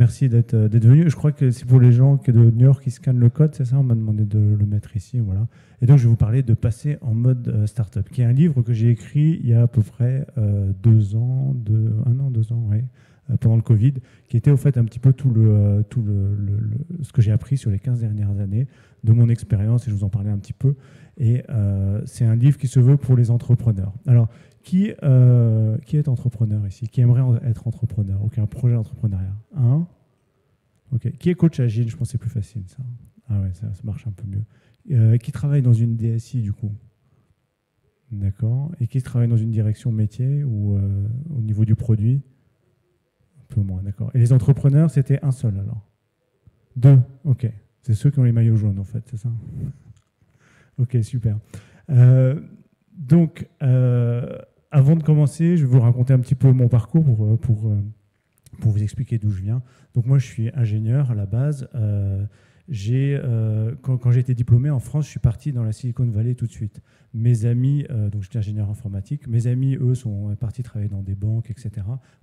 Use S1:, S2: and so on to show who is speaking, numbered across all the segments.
S1: merci d'être venu. Je crois que c'est pour les gens de New York qui scannent le code, c'est ça? On m'a demandé de le mettre ici, voilà. Et donc, je vais vous parler de passer en mode startup, qui est un livre que j'ai écrit il y a à peu près 2 ans, 2 ans, ouais, pendant le Covid, qui était au fait un petit peu ce que j'ai appris sur les 15 dernières années, de mon expérience, et je vous en parlais un petit peu. Et c'est un livre qui se veut pour les entrepreneurs. Alors, qui est entrepreneur ici? Qui aimerait être entrepreneur? Ou qui a un projet d'entrepreneuriat? Ok. Qui est coach agile? Je pense que c'est plus facile, ça. Ah ouais, ça marche un peu mieux. Qui travaille dans une DSI, du coup? D'accord. Et qui travaille dans une direction métier ou au niveau du produit? Un peu moins, d'accord. Et les entrepreneurs, c'était un seul, alors? 2, ok. C'est ceux qui ont les maillots jaunes, en fait, c'est ça? Ok, super. Donc, avant de commencer, je vais vous raconter un petit peu mon parcours pour vous expliquer d'où je viens. Donc moi, je suis ingénieur à la base. Quand j'ai été diplômé en France, je suis parti dans la Silicon Valley tout de suite. Mes amis, donc j'étais ingénieur informatique, mes amis, eux, sont partis travailler dans des banques, etc.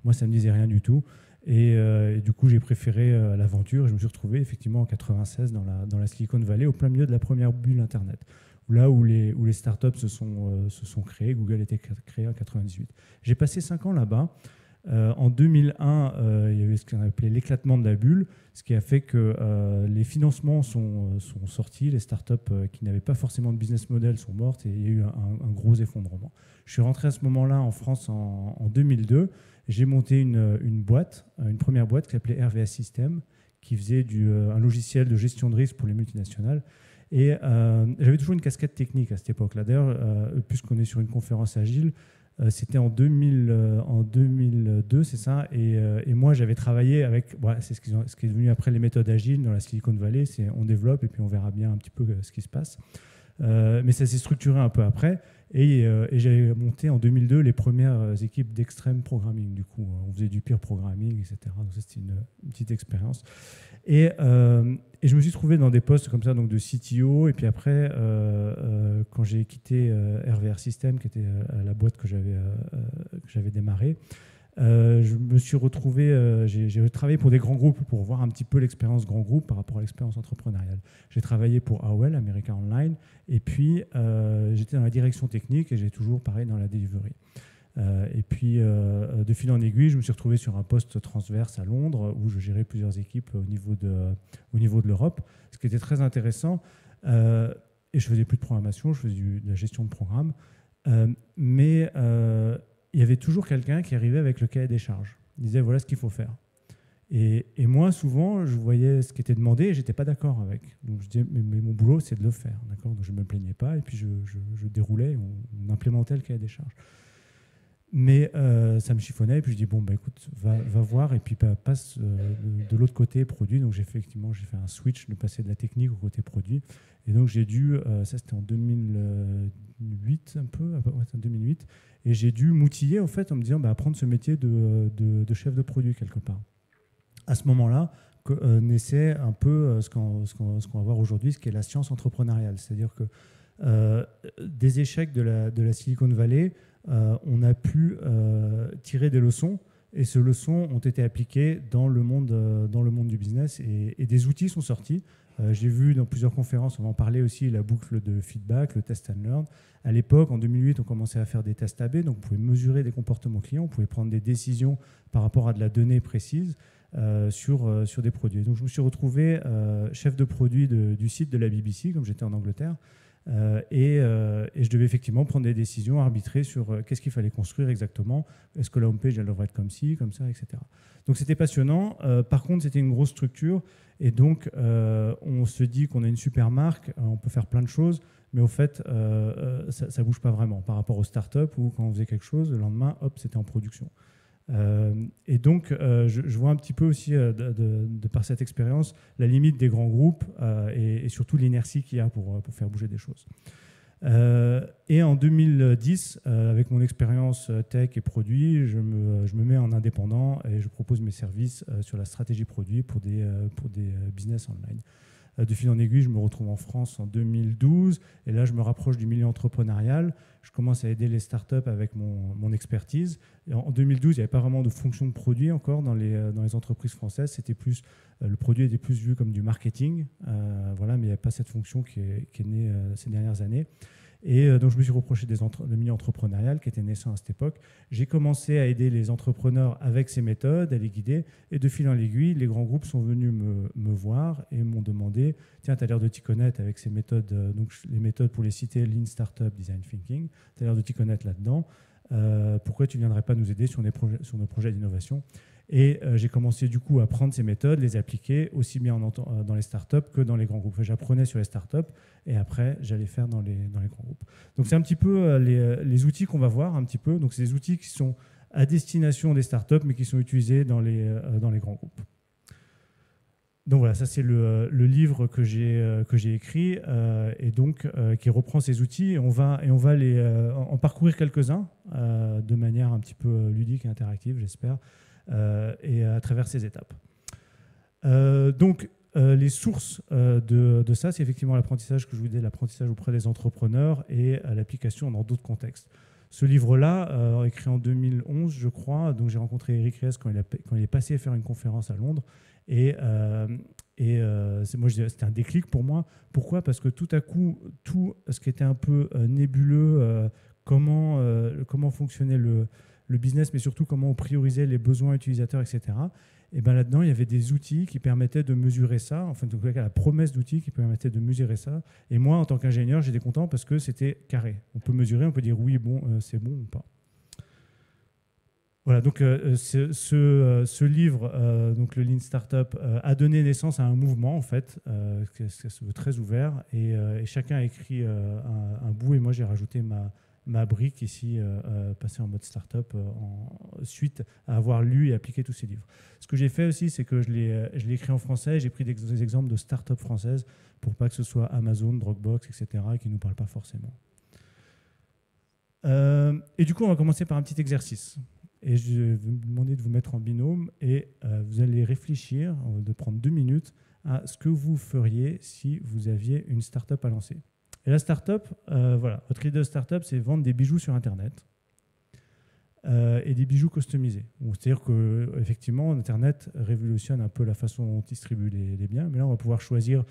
S1: Moi, ça ne me disait rien du tout. Et du coup, j'ai préféré l'aventure. Je me suis retrouvé effectivement en 96 dans la Silicon Valley, au plein milieu de la première bulle Internet. Là où les startups se sont créées. Google a été créé en 98. J'ai passé 5 ans là-bas. En 2001, il y a eu ce qu'on appelait l'éclatement de la bulle, ce qui a fait que les financements sont sortis, les startups qui n'avaient pas forcément de business model sont mortes et il y a eu un gros effondrement. Je suis rentré à ce moment-là en France en 2002. J'ai monté une première boîte qui s'appelait RVS System, qui faisait un logiciel de gestion de risque pour les multinationales. Et j'avais toujours une casquette technique à cette époque-là. D'ailleurs, puisqu'on est sur une conférence agile, c'était en 2002, c'est ça. Et moi, j'avais travaillé avec, c'est ce qui est devenu après les méthodes agiles dans la Silicon Valley. C'est on développe et puis on verra bien un petit peu ce qui se passe. Mais ça s'est structuré un peu après. Et j'avais monté en 2002 les premières équipes d'extreme programming. Du coup, on faisait du peer programming, etc. Donc ça, c'était une petite expérience. Et je me suis trouvé dans des postes comme ça, donc de CTO. Et puis après, quand j'ai quitté RVR System, qui était la boîte que j'avais démarrée, je me suis retrouvé, j'ai travaillé pour des grands groupes pour voir un petit peu l'expérience grand groupe par rapport à l'expérience entrepreneuriale. J'ai travaillé pour AOL, America Online, et puis j'étais dans la direction technique et j'ai toujours pareil dans la delivery. Et puis, de fil en aiguille, je me suis retrouvé sur un poste transverse à Londres où je gérais plusieurs équipes au niveau de l'Europe, ce qui était très intéressant. Et je faisais plus de programmation, je faisais de la gestion de programme. Mais il y avait toujours quelqu'un qui arrivait avec le cahier des charges. Il disait, voilà ce qu'il faut faire. Et moi, souvent, je voyais ce qui était demandé et je n'étais pas d'accord avec. Donc, je disais, mais mon boulot, c'est de le faire. D'accord. Donc, je ne me plaignais pas et puis je déroulais, on implémentait le cahier des charges. Mais ça me chiffonnait et puis je dis bon bah écoute va voir et puis passe de l'autre côté produit. Donc j'ai fait un switch de passer de la technique au côté produit et donc j'ai dû ça c'était en 2008 un peu ouais, en 2008 et j'ai dû m'outiller en fait en me disant bah apprendre ce métier de chef de produit quelque part. À ce moment-là naissait un peu ce qu'on va voir aujourd'hui, ce qui est la science entrepreneuriale, c'est-à-dire que des échecs de la Silicon Valley, on a pu tirer des leçons et ces leçons ont été appliquées dans le monde du business et des outils sont sortis. J'ai vu dans plusieurs conférences, on va en parler aussi, la boucle de feedback, le test and learn. À l'époque, en 2008, on commençait à faire des tests AB, donc on pouvait mesurer des comportements clients, on pouvait prendre des décisions par rapport à de la donnée précise sur des produits. Donc je me suis retrouvé chef de produit du site de la BBC, comme j'étais en Angleterre. Et je devais effectivement prendre des décisions, arbitrer sur qu'est-ce qu'il fallait construire exactement. Est-ce que la homepage elle devrait être comme ci, comme ça, etc. Donc c'était passionnant. Par contre, c'était une grosse structure. Et donc, on se dit qu'on a une super marque, on peut faire plein de choses, mais au fait, ça ne bouge pas vraiment par rapport aux startups où quand on faisait quelque chose, le lendemain, hop, c'était en production. Et donc, je vois un petit peu aussi, de par cette expérience, la limite des grands groupes et surtout l'inertie qu'il y a pour faire bouger des choses. Et en 2010, avec mon expérience tech et produit, je me mets en indépendant et je propose mes services sur la stratégie produit pour des business online. De fil en aiguille, je me retrouve en France en 2012 et là, je me rapproche du milieu entrepreneurial. Je commence à aider les startups avec mon expertise. Et en 2012, il n'y avait pas vraiment de fonction de produit encore dans les entreprises françaises. C'était plus, le produit était plus vu comme du marketing, voilà, mais il n'y avait pas cette fonction qui est née ces dernières années. Et donc, je me suis rapproché de milieu entrepreneurial qui était naissant à cette époque. J'ai commencé à aider les entrepreneurs avec ces méthodes, à les guider. Et de fil en aiguille, les grands groupes sont venus me voir et m'ont demandé « Tiens, tu as l'air de t'y connaître avec ces méthodes, donc les méthodes pour les citer, Lean Startup, Design Thinking, tu as l'air de t'y connaître là-dedans. Pourquoi tu ne viendrais pas nous aider sur nos projets d'innovation ?» Et j'ai commencé du coup à prendre ces méthodes, les appliquer aussi bien dans les startups que dans les grands groupes. Enfin, j'apprenais sur les startups et après j'allais faire dans les grands groupes. Donc c'est un petit peu les outils qu'on va voir un petit peu. Donc c'est des outils qui sont à destination des startups mais qui sont utilisés dans les grands groupes. Donc voilà, ça c'est le livre que j'ai écrit et donc qui reprend ces outils et on va en parcourir quelques-uns de manière un petit peu ludique et interactive, j'espère. Et à travers ces étapes. Donc, les sources de ça, c'est effectivement l'apprentissage que je vous disais, l'apprentissage auprès des entrepreneurs et l'application dans d'autres contextes. Ce livre-là, écrit en 2011, je crois, donc j'ai rencontré Eric Ries quand il est passé faire une conférence à Londres. Et c'était un déclic pour moi. Pourquoi ? Parce que tout à coup, tout ce qui était un peu nébuleux, comment fonctionnait le business, mais surtout comment on priorisait les besoins utilisateurs, etc. Et ben là-dedans, il y avait des outils qui permettaient de mesurer ça, enfin, en tout cas, la promesse d'outils qui permettait de mesurer ça. Et moi, en tant qu'ingénieur, j'étais content parce que c'était carré. On peut mesurer, on peut dire oui, bon, c'est bon ou pas. Voilà, donc ce livre, donc le Lean Startup, a donné naissance à un mouvement, en fait, qui se veut très ouvert, et chacun a écrit un bout, et moi j'ai rajouté ma brique ici, passée en mode startup, suite à avoir lu et appliqué tous ces livres. Ce que j'ai fait aussi, c'est que je l'ai écrit en français, j'ai pris des exemples de startups françaises pour pas que ce soit Amazon, Dropbox, etc., qui ne nous parlent pas forcément. Et du coup, on va commencer par un petit exercice. Et je vais vous demander de vous mettre en binôme et vous allez réfléchir, de prendre 2 minutes, à ce que vous feriez si vous aviez une start-up à lancer. Et la start-up, voilà, votre idée de start-up, c'est vendre des bijoux sur Internet et des bijoux customisés. C'est-à-dire qu'effectivement, Internet révolutionne un peu la façon dont on distribue les biens, mais là, on va pouvoir choisir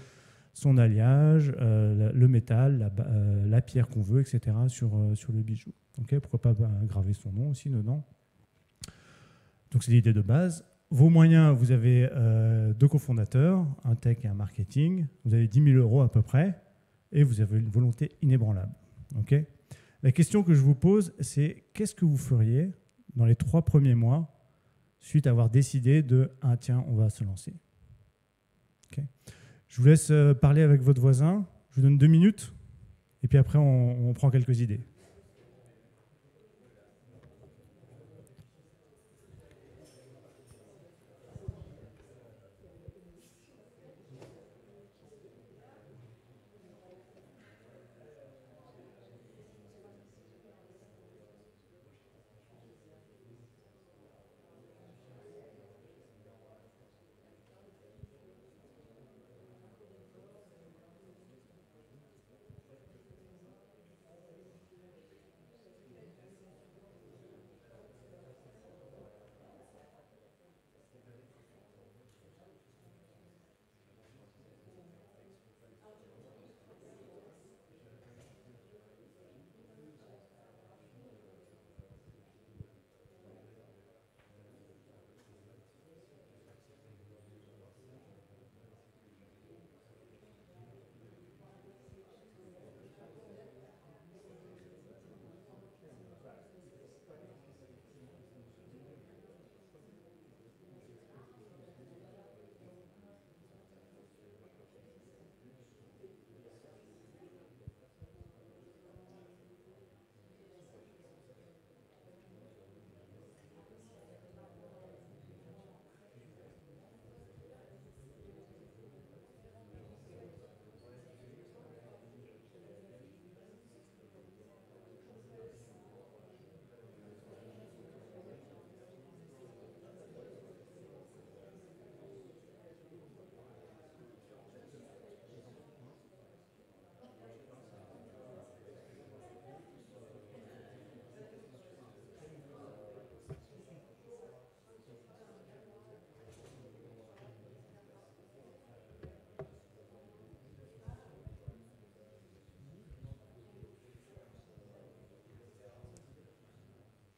S1: son alliage, le métal, la pierre qu'on veut, etc. sur le bijou. Okay, pourquoi pas graver son nom aussi dedans. Donc c'est l'idée de base. Vos moyens, vous avez 2 cofondateurs, un tech et un marketing. Vous avez 10 000 € à peu près et vous avez une volonté inébranlable. Okay, la question que je vous pose, c'est qu'est-ce que vous feriez dans les 3 premiers mois suite à avoir décidé de « Ah tiens, on va se lancer ». Okay. Je vous laisse parler avec votre voisin. Je vous donne 2 minutes et puis après on prend quelques idées.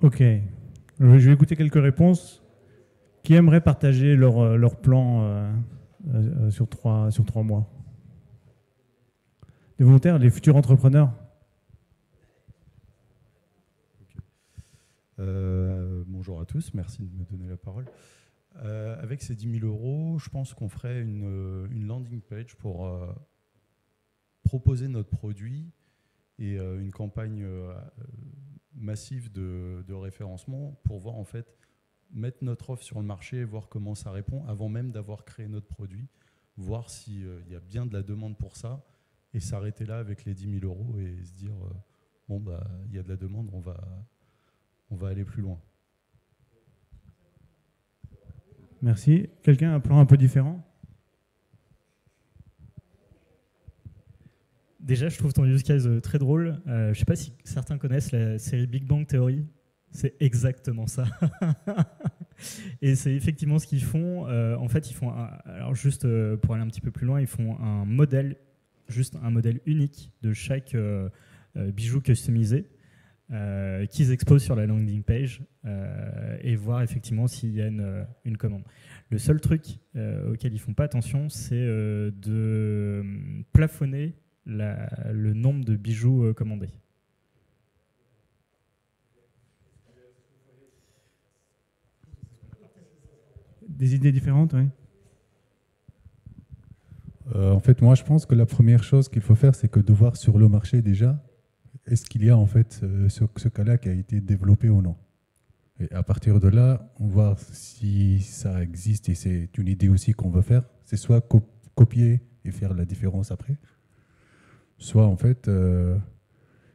S1: Ok. Je vais écouter quelques réponses. Qui aimerait partager leur plan sur 3 mois? Les volontaires, les futurs entrepreneurs?
S2: Bonjour à tous, merci de me donner la parole. Avec ces 10 000 euros, je pense qu'on ferait une landing page pour proposer notre produit et une campagne massive de référencement pour voir en fait mettre notre offre sur le marché et voir comment ça répond avant même d'avoir créé notre produit, voir s'il y a bien de la demande pour ça et s'arrêter là avec les 10 000 euros et se dire bon bah il y a de la demande, on va aller plus loin.
S1: Merci. Quelqu'un a un plan un peu différent?
S3: Déjà, je trouve ton use case très drôle. Je ne sais pas si certains connaissent la série Big Bang Theory. C'est exactement ça. Et c'est effectivement ce qu'ils font. En fait, ils font, alors juste pour aller un petit peu plus loin, ils font un modèle, juste un modèle unique de chaque bijou customisé qu'ils exposent sur la landing page et voir effectivement s'il y a une commande. Le seul truc auquel ils font pas attention, c'est de plafonner le nombre de bijoux commandés.
S1: Des idées différentes, oui.
S4: En fait, moi, je pense que la première chose qu'il faut faire, c'est que de voir sur le marché déjà, est-ce qu'il y a en fait ce cas-là qui a été développé ou non. Et à partir de là, on va voir si ça existe et c'est une idée aussi qu'on veut faire. C'est soit copier et faire la différence après, soit en fait,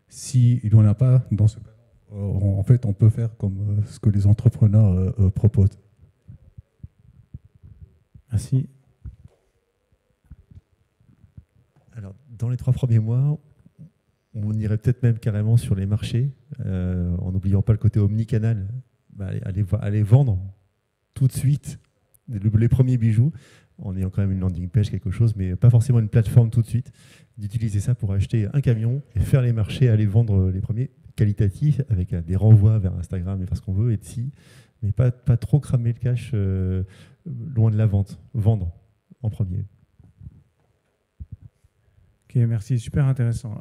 S4: s'il n'y en a pas dans ce cas, en fait, on peut faire comme ce que les entrepreneurs proposent.
S1: Merci.
S5: Alors, dans les 3 premiers mois, on irait peut-être même carrément sur les marchés, en n'oubliant pas le côté omnicanal. Aller vendre tout de suite les premiers bijoux, en ayant quand même une landing page, quelque chose, mais pas forcément une plateforme tout de suite. D'utiliser ça pour acheter un camion et faire les marchés, aller vendre les premiers qualitatifs avec des renvois vers Instagram et faire ce qu'on veut, Etsy, mais pas trop cramer le cash loin de la vente. Vendre en premier.
S1: Ok, merci, super intéressant.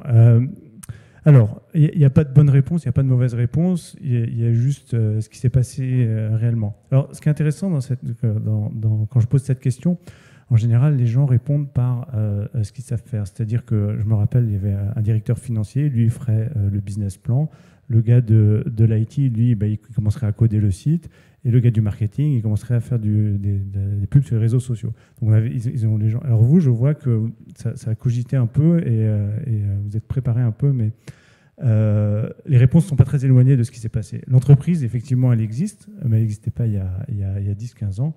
S1: Alors, il n'y a pas de bonne réponse, il n'y a pas de mauvaise réponse, il y a juste ce qui s'est passé réellement. Alors, ce qui est intéressant quand je pose cette question, en général, les gens répondent par ce qu'ils savent faire. C'est-à-dire que, je me rappelle, il y avait un directeur financier, lui, il ferait le business plan. Le gars de l'IT, lui, il commencerait à coder le site. Et le gars du marketing, il commencerait à faire des pubs sur les réseaux sociaux. Donc, ils ont les gens. Alors vous, je vois que ça a cogité un peu et vous êtes préparé un peu, mais les réponses ne sont pas très éloignées de ce qui s'est passé. L'entreprise, effectivement, elle existe, mais elle n'existait pas il y a 10-15 ans.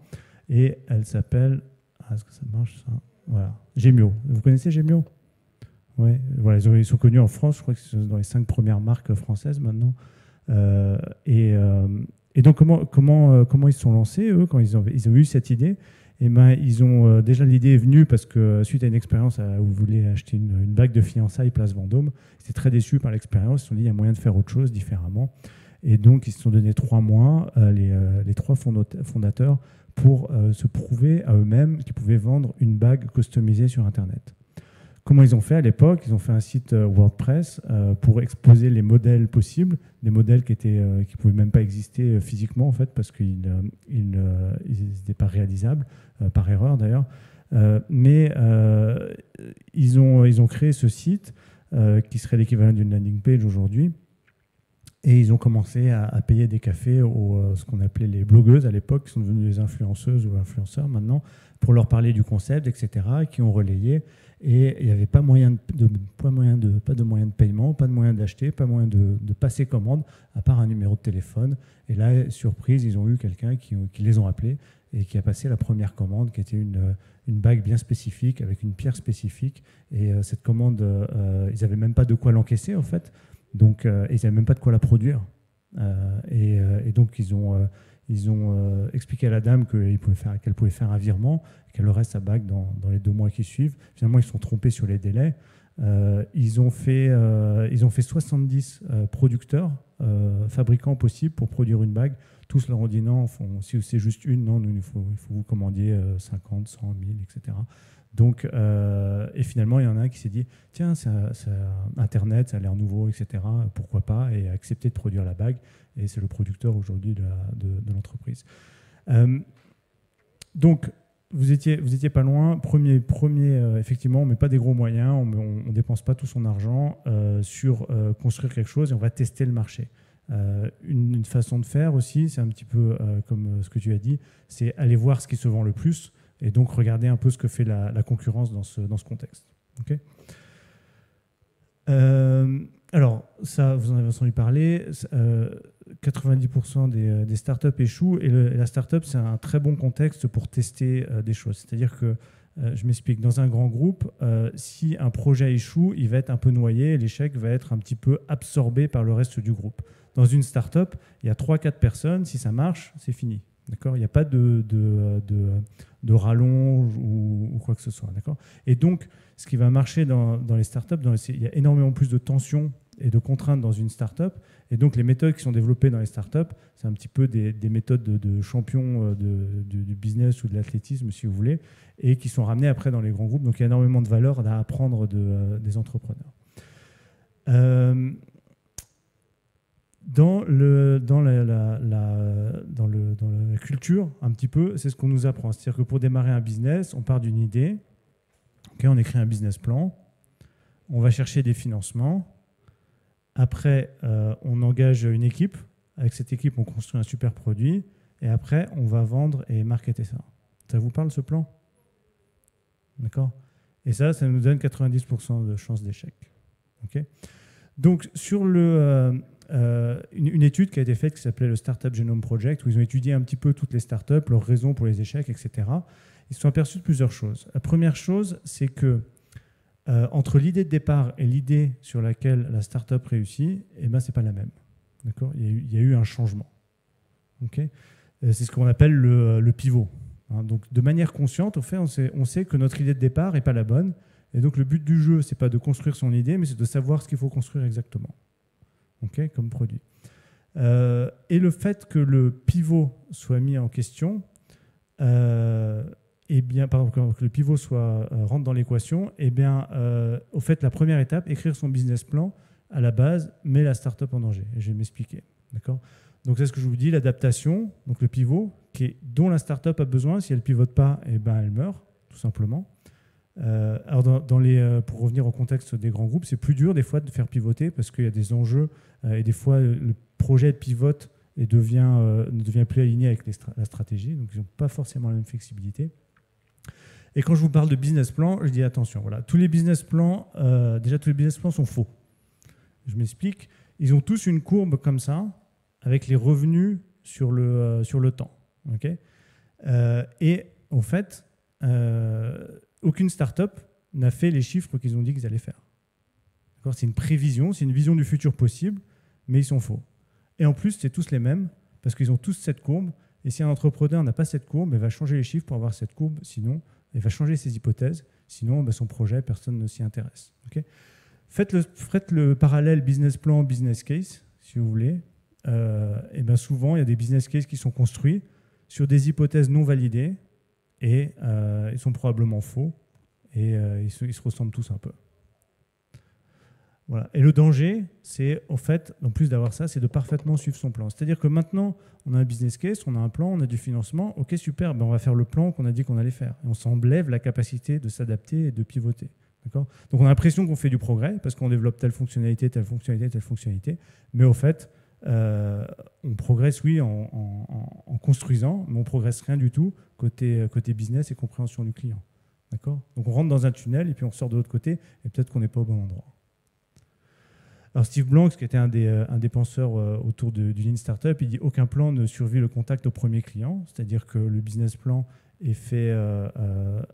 S1: Et elle s'appelle... est-ce que ça marche, ça? Voilà. Gemio. Vous connaissez Gemio? Ouais. Voilà, ils sont connus en France, je crois que c'est dans les 5 premières marques françaises maintenant. Et donc, comment ils se sont lancés, eux, quand ils ont eu cette idée? Et ils ont déjà l'idée est venue parce que suite à une expérience où vous voulez acheter une bague de fiançailles place Vendôme, ils étaient très déçus par l'expérience. Ils se sont dit il y a moyen de faire autre chose différemment. Et donc, ils se sont donné 3 mois, les 3 fondateurs, pour se prouver à eux-mêmes qu'ils pouvaient vendre une bague customisée sur Internet. Comment ils ont fait à l'époque? Ils ont fait un site WordPress pour exposer les modèles possibles, des modèles qui pouvaient même pas exister physiquement en fait parce qu'ils n'étaient pas réalisables par erreur d'ailleurs. Mais ils ont créé ce site qui serait l'équivalent d'une landing page aujourd'hui. Et ils ont commencé à payer des cafés ce qu'on appelait les blogueuses à l'époque, qui sont devenues des influenceuses ou influenceurs maintenant, pour leur parler du concept, etc., qui ont relayé. Et il n'y avait pas de moyen de paiement, pas de moyen d'acheter, pas moyen de passer commande, à part un numéro de téléphone. Et là, surprise, ils ont eu quelqu'un qui les ont appelés et qui a passé la première commande, qui était une bague bien spécifique, avec une pierre spécifique. Et cette commande, ils n'avaient même pas de quoi l'encaisser, en fait. Donc, ils n'avaient même pas de quoi la produire. Et donc, ils ont expliqué à la dame qu'elle pouvait faire un virement, qu'elle aurait sa bague dans les 2 mois qui suivent. Finalement, ils se sont trompés sur les délais. Ils ont fait 70 producteurs, fabricants possibles pour produire une bague. Tous leur ont dit non, si c'est juste une, non, il faut vous commandiez 50, 100, 1000, etc. Donc, et finalement, il y en a un qui s'est dit, tiens, Internet, ça a l'air nouveau, etc. Pourquoi pas, et a accepté de produire la bague. Et c'est le producteur aujourd'hui de l'entreprise. Donc, vous étiez pas loin. Premier, effectivement, on met pas des gros moyens, on dépense pas tout son argent sur construire quelque chose et on va tester le marché. Une façon de faire aussi, c'est un petit peu comme ce que tu as dit, c'est aller voir ce qui se vend le plus et donc regarder un peu ce que fait la concurrence dans ce contexte. Okay. Alors, ça, vous en avez entendu parler, 90% des startups échouent et la startup, c'est un très bon contexte pour tester des choses. C'est-à-dire que, je m'explique, dans un grand groupe, si un projet échoue, il va être un peu noyé et l'échec va être un petit peu absorbé par le reste du groupe. Dans une startup, il y a 3-4 personnes, si ça marche, c'est fini. D'accord ? Il n'y a pas de rallonge ou quoi que ce soit. D'accord ? Et donc, ce qui va marcher dans les startups, il y a énormément plus de tensions et de contraintes dans une startup. Et donc, les méthodes qui sont développées dans les startups, c'est un petit peu des méthodes de champions du business ou de l'athlétisme, si vous voulez, et qui sont ramenées après dans les grands groupes. Donc, il y a énormément de valeur à apprendre des entrepreneurs. Dans la culture, un petit peu, c'est ce qu'on nous apprend. C'est-à-dire que pour démarrer un business, on part d'une idée, okay, on écrit un business plan, on va chercher des financements, après on engage une équipe, avec cette équipe on construit un super produit, et après on va vendre et marketer ça. Ça vous parle ce plan ? D'accord ? Et ça nous donne 90% de chances d'échec. Okay ? Donc sur une étude qui a été faite qui s'appelait le Startup Genome Project, où ils ont étudié un petit peu toutes les startups, leurs raisons pour les échecs, etc. Ils se sont aperçus de plusieurs choses. La première chose, c'est que entre l'idée de départ et l'idée sur laquelle la startup réussit, eh ben, ce n'est pas la même. D'accord ? Il y a eu un changement. Okay ? C'est ce qu'on appelle le pivot. Hein, donc de manière consciente, au fait, on sait que notre idée de départ n'est pas la bonne. Et donc le but du jeu, ce n'est pas de construire son idée, mais c'est de savoir ce qu'il faut construire exactement. Okay, comme produit. Et le fait que le pivot soit mis en question, eh bien, pardon, que le pivot rentre dans l'équation, eh bien, au fait, la première étape, écrire son business plan à la base, met la startup en danger. Et je vais m'expliquer. D'accord ? Donc, c'est ce que je vous dis, l'adaptation, donc le pivot, dont la startup a besoin. Si elle ne pivote pas, eh ben, elle meurt, tout simplement. Alors pour revenir au contexte des grands groupes, c'est plus dur des fois de faire pivoter parce qu'il y a des enjeux et des fois le projet pivote et ne devient plus aligné avec la stratégie, donc ils n'ont pas forcément la même flexibilité. Et quand je vous parle de business plan, je dis attention, voilà, tous les business plans sont faux. Je m'explique, ils ont tous une courbe comme ça avec les revenus sur le temps. Okay ? Et en fait, aucune start-up n'a fait les chiffres qu'ils ont dit qu'ils allaient faire. C'est une prévision, c'est une vision du futur possible, mais ils sont faux. Et en plus, c'est tous les mêmes, parce qu'ils ont tous cette courbe, et si un entrepreneur n'a pas cette courbe, il va changer les chiffres pour avoir cette courbe, sinon, il va changer ses hypothèses, sinon son projet, personne ne s'y intéresse. Okay ? Faites le parallèle business plan, business case, si vous voulez. Et bien souvent, il y a des business cases qui sont construits sur des hypothèses non validées, et ils sont probablement faux, et ils se ressemblent tous un peu. Voilà. Et le danger, c'est, en fait, en plus d'avoir ça, c'est de parfaitement suivre son plan. C'est-à-dire que maintenant, on a un business case, on a un plan, on a du financement, ok, super, ben on va faire le plan qu'on a dit qu'on allait faire. Et on s'enlève la capacité de s'adapter et de pivoter. D'accord ? Donc on a l'impression qu'on fait du progrès, parce qu'on développe telle fonctionnalité, telle fonctionnalité, telle fonctionnalité, mais au fait, on progresse, oui, en construisant, mais on ne progresse rien du tout côté business et compréhension du client. D'accord ? Donc on rentre dans un tunnel et puis on sort de l'autre côté et peut-être qu'on n'est pas au bon endroit. Alors Steve Blank, qui était un des penseurs autour du Lean Startup, il dit « Aucun plan ne survit le contact au premier client », c'est-à-dire que le business plan est fait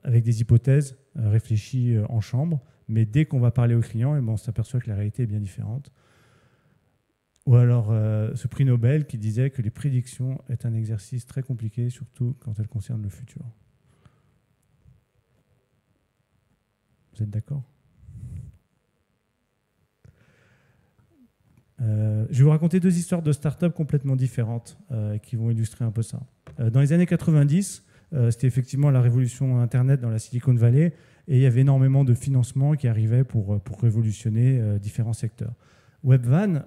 S1: avec des hypothèses réfléchies en chambre, mais dès qu'on va parler au client, on s'aperçoit que la réalité est bien différente. Ou alors ce prix Nobel qui disait que les prédictions est un exercice très compliqué, surtout quand elles concernent le futur. Vous êtes d'accord ? Je vais vous raconter 2 histoires de start-up complètement différentes qui vont illustrer un peu ça. Dans les années 90, c'était effectivement la révolution Internet dans la Silicon Valley et il y avait énormément de financements qui arrivaient pour révolutionner différents secteurs. Webvan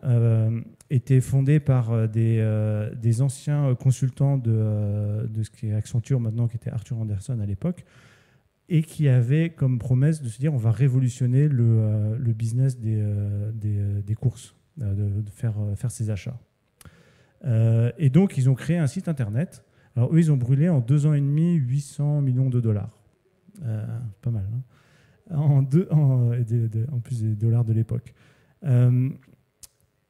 S1: était fondé par des anciens consultants de ce qui est Accenture maintenant, qui était Arthur Andersen à l'époque, et qui avait comme promesse de se dire on va révolutionner le business des courses, de faire ses achats. Et donc, ils ont créé un site internet. Alors, eux, ils ont brûlé en 2 ans et demi 800 millions de dollars. Pas mal, hein, en plus des dollars de l'époque.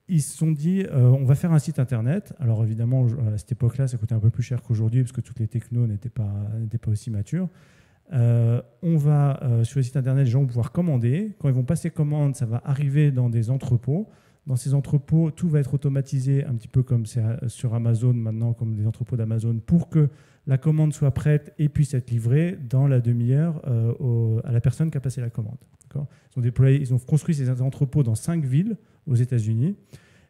S1: Ils se sont dit, on va faire un site internet. Alors, évidemment, à cette époque-là, ça coûtait un peu plus cher qu'aujourd'hui, parce que toutes les technos n'étaient pas aussi matures. On va sur le site internet, les gens vont pouvoir commander. Quand ils vont passer commande, ça va arriver dans des entrepôts. Dans ces entrepôts, tout va être automatisé, un petit peu comme c'est sur Amazon maintenant, comme des entrepôts d'Amazon, pour que la commande soit prête et puisse être livrée dans la demi-heure à la personne qui a passé la commande. Ils ont construit ces entrepôts dans 5 villes aux États-Unis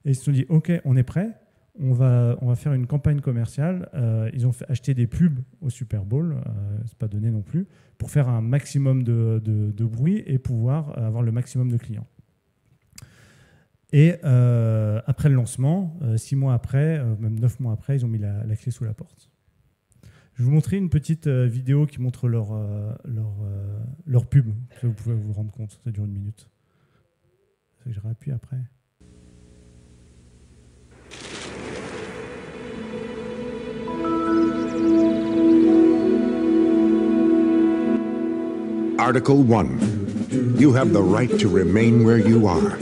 S1: et ils se sont dit OK, on est prêt. On va faire une campagne commerciale. Ils ont acheté des pubs au Super Bowl, c'est pas donné non plus, pour faire un maximum de bruit et pouvoir avoir le maximum de clients. Et après le lancement, 6 mois après, même 9 mois après, ils ont mis la clé sous la porte. Je vais vous montrer une petite vidéo qui montre leur pub. Vous pouvez vous rendre compte, ça dure 1 minute. Je réappuie après.
S6: Article 1. You have the right to remain where you are.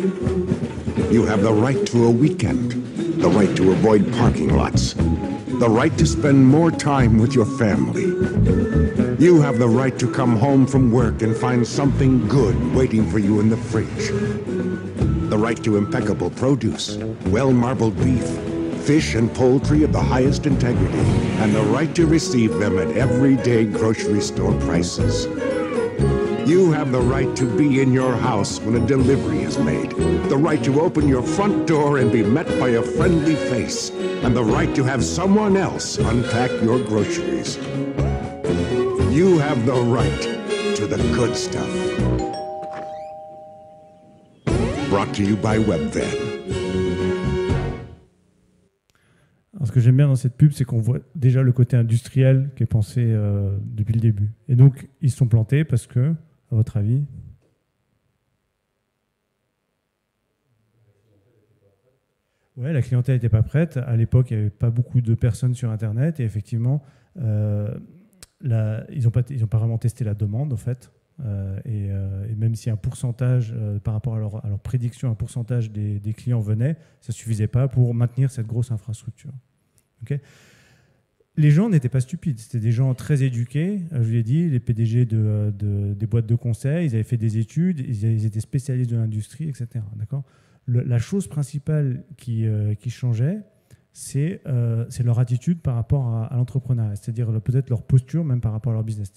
S6: You have the right to a weekend, the right to avoid parking lots, the right to spend more time with your family. You have the right to come home from work and find something good waiting for you in the fridge. The right to impeccable produce, well-marbled beef, fish and poultry of the highest integrity, and the right to receive them at everyday grocery store prices. You have the right to be in your house when a delivery is made, the right to open your front door and be met by a friendly face, and the right to have someone else unpack your groceries. You have the right to the good stuff. Brought to you by Webvan.
S1: Alors, ce que j'aime bien dans cette pub, c'est qu'on voit déjà le côté industriel qui est pensé depuis le début. Et donc, ils se sont plantés parce que, à votre avis? Ouais, la clientèle n'était pas prête. À l'époque, il n'y avait pas beaucoup de personnes sur Internet. Et effectivement, ils n'ont pas vraiment testé la demande, en fait. Et même si un pourcentage, par rapport à leur prédiction, un pourcentage des clients venait, ça ne suffisait pas pour maintenir cette grosse infrastructure. Okay. Les gens n'étaient pas stupides, c'était des gens très éduqués. Je vous l'ai dit, les PDG des boîtes de conseil, ils avaient fait des études, ils étaient spécialistes de l'industrie, etc. D'accord. La chose principale qui changeait, c'est leur attitude par rapport à l'entrepreneuriat, c'est-à-dire peut-être leur posture même par rapport à leur business.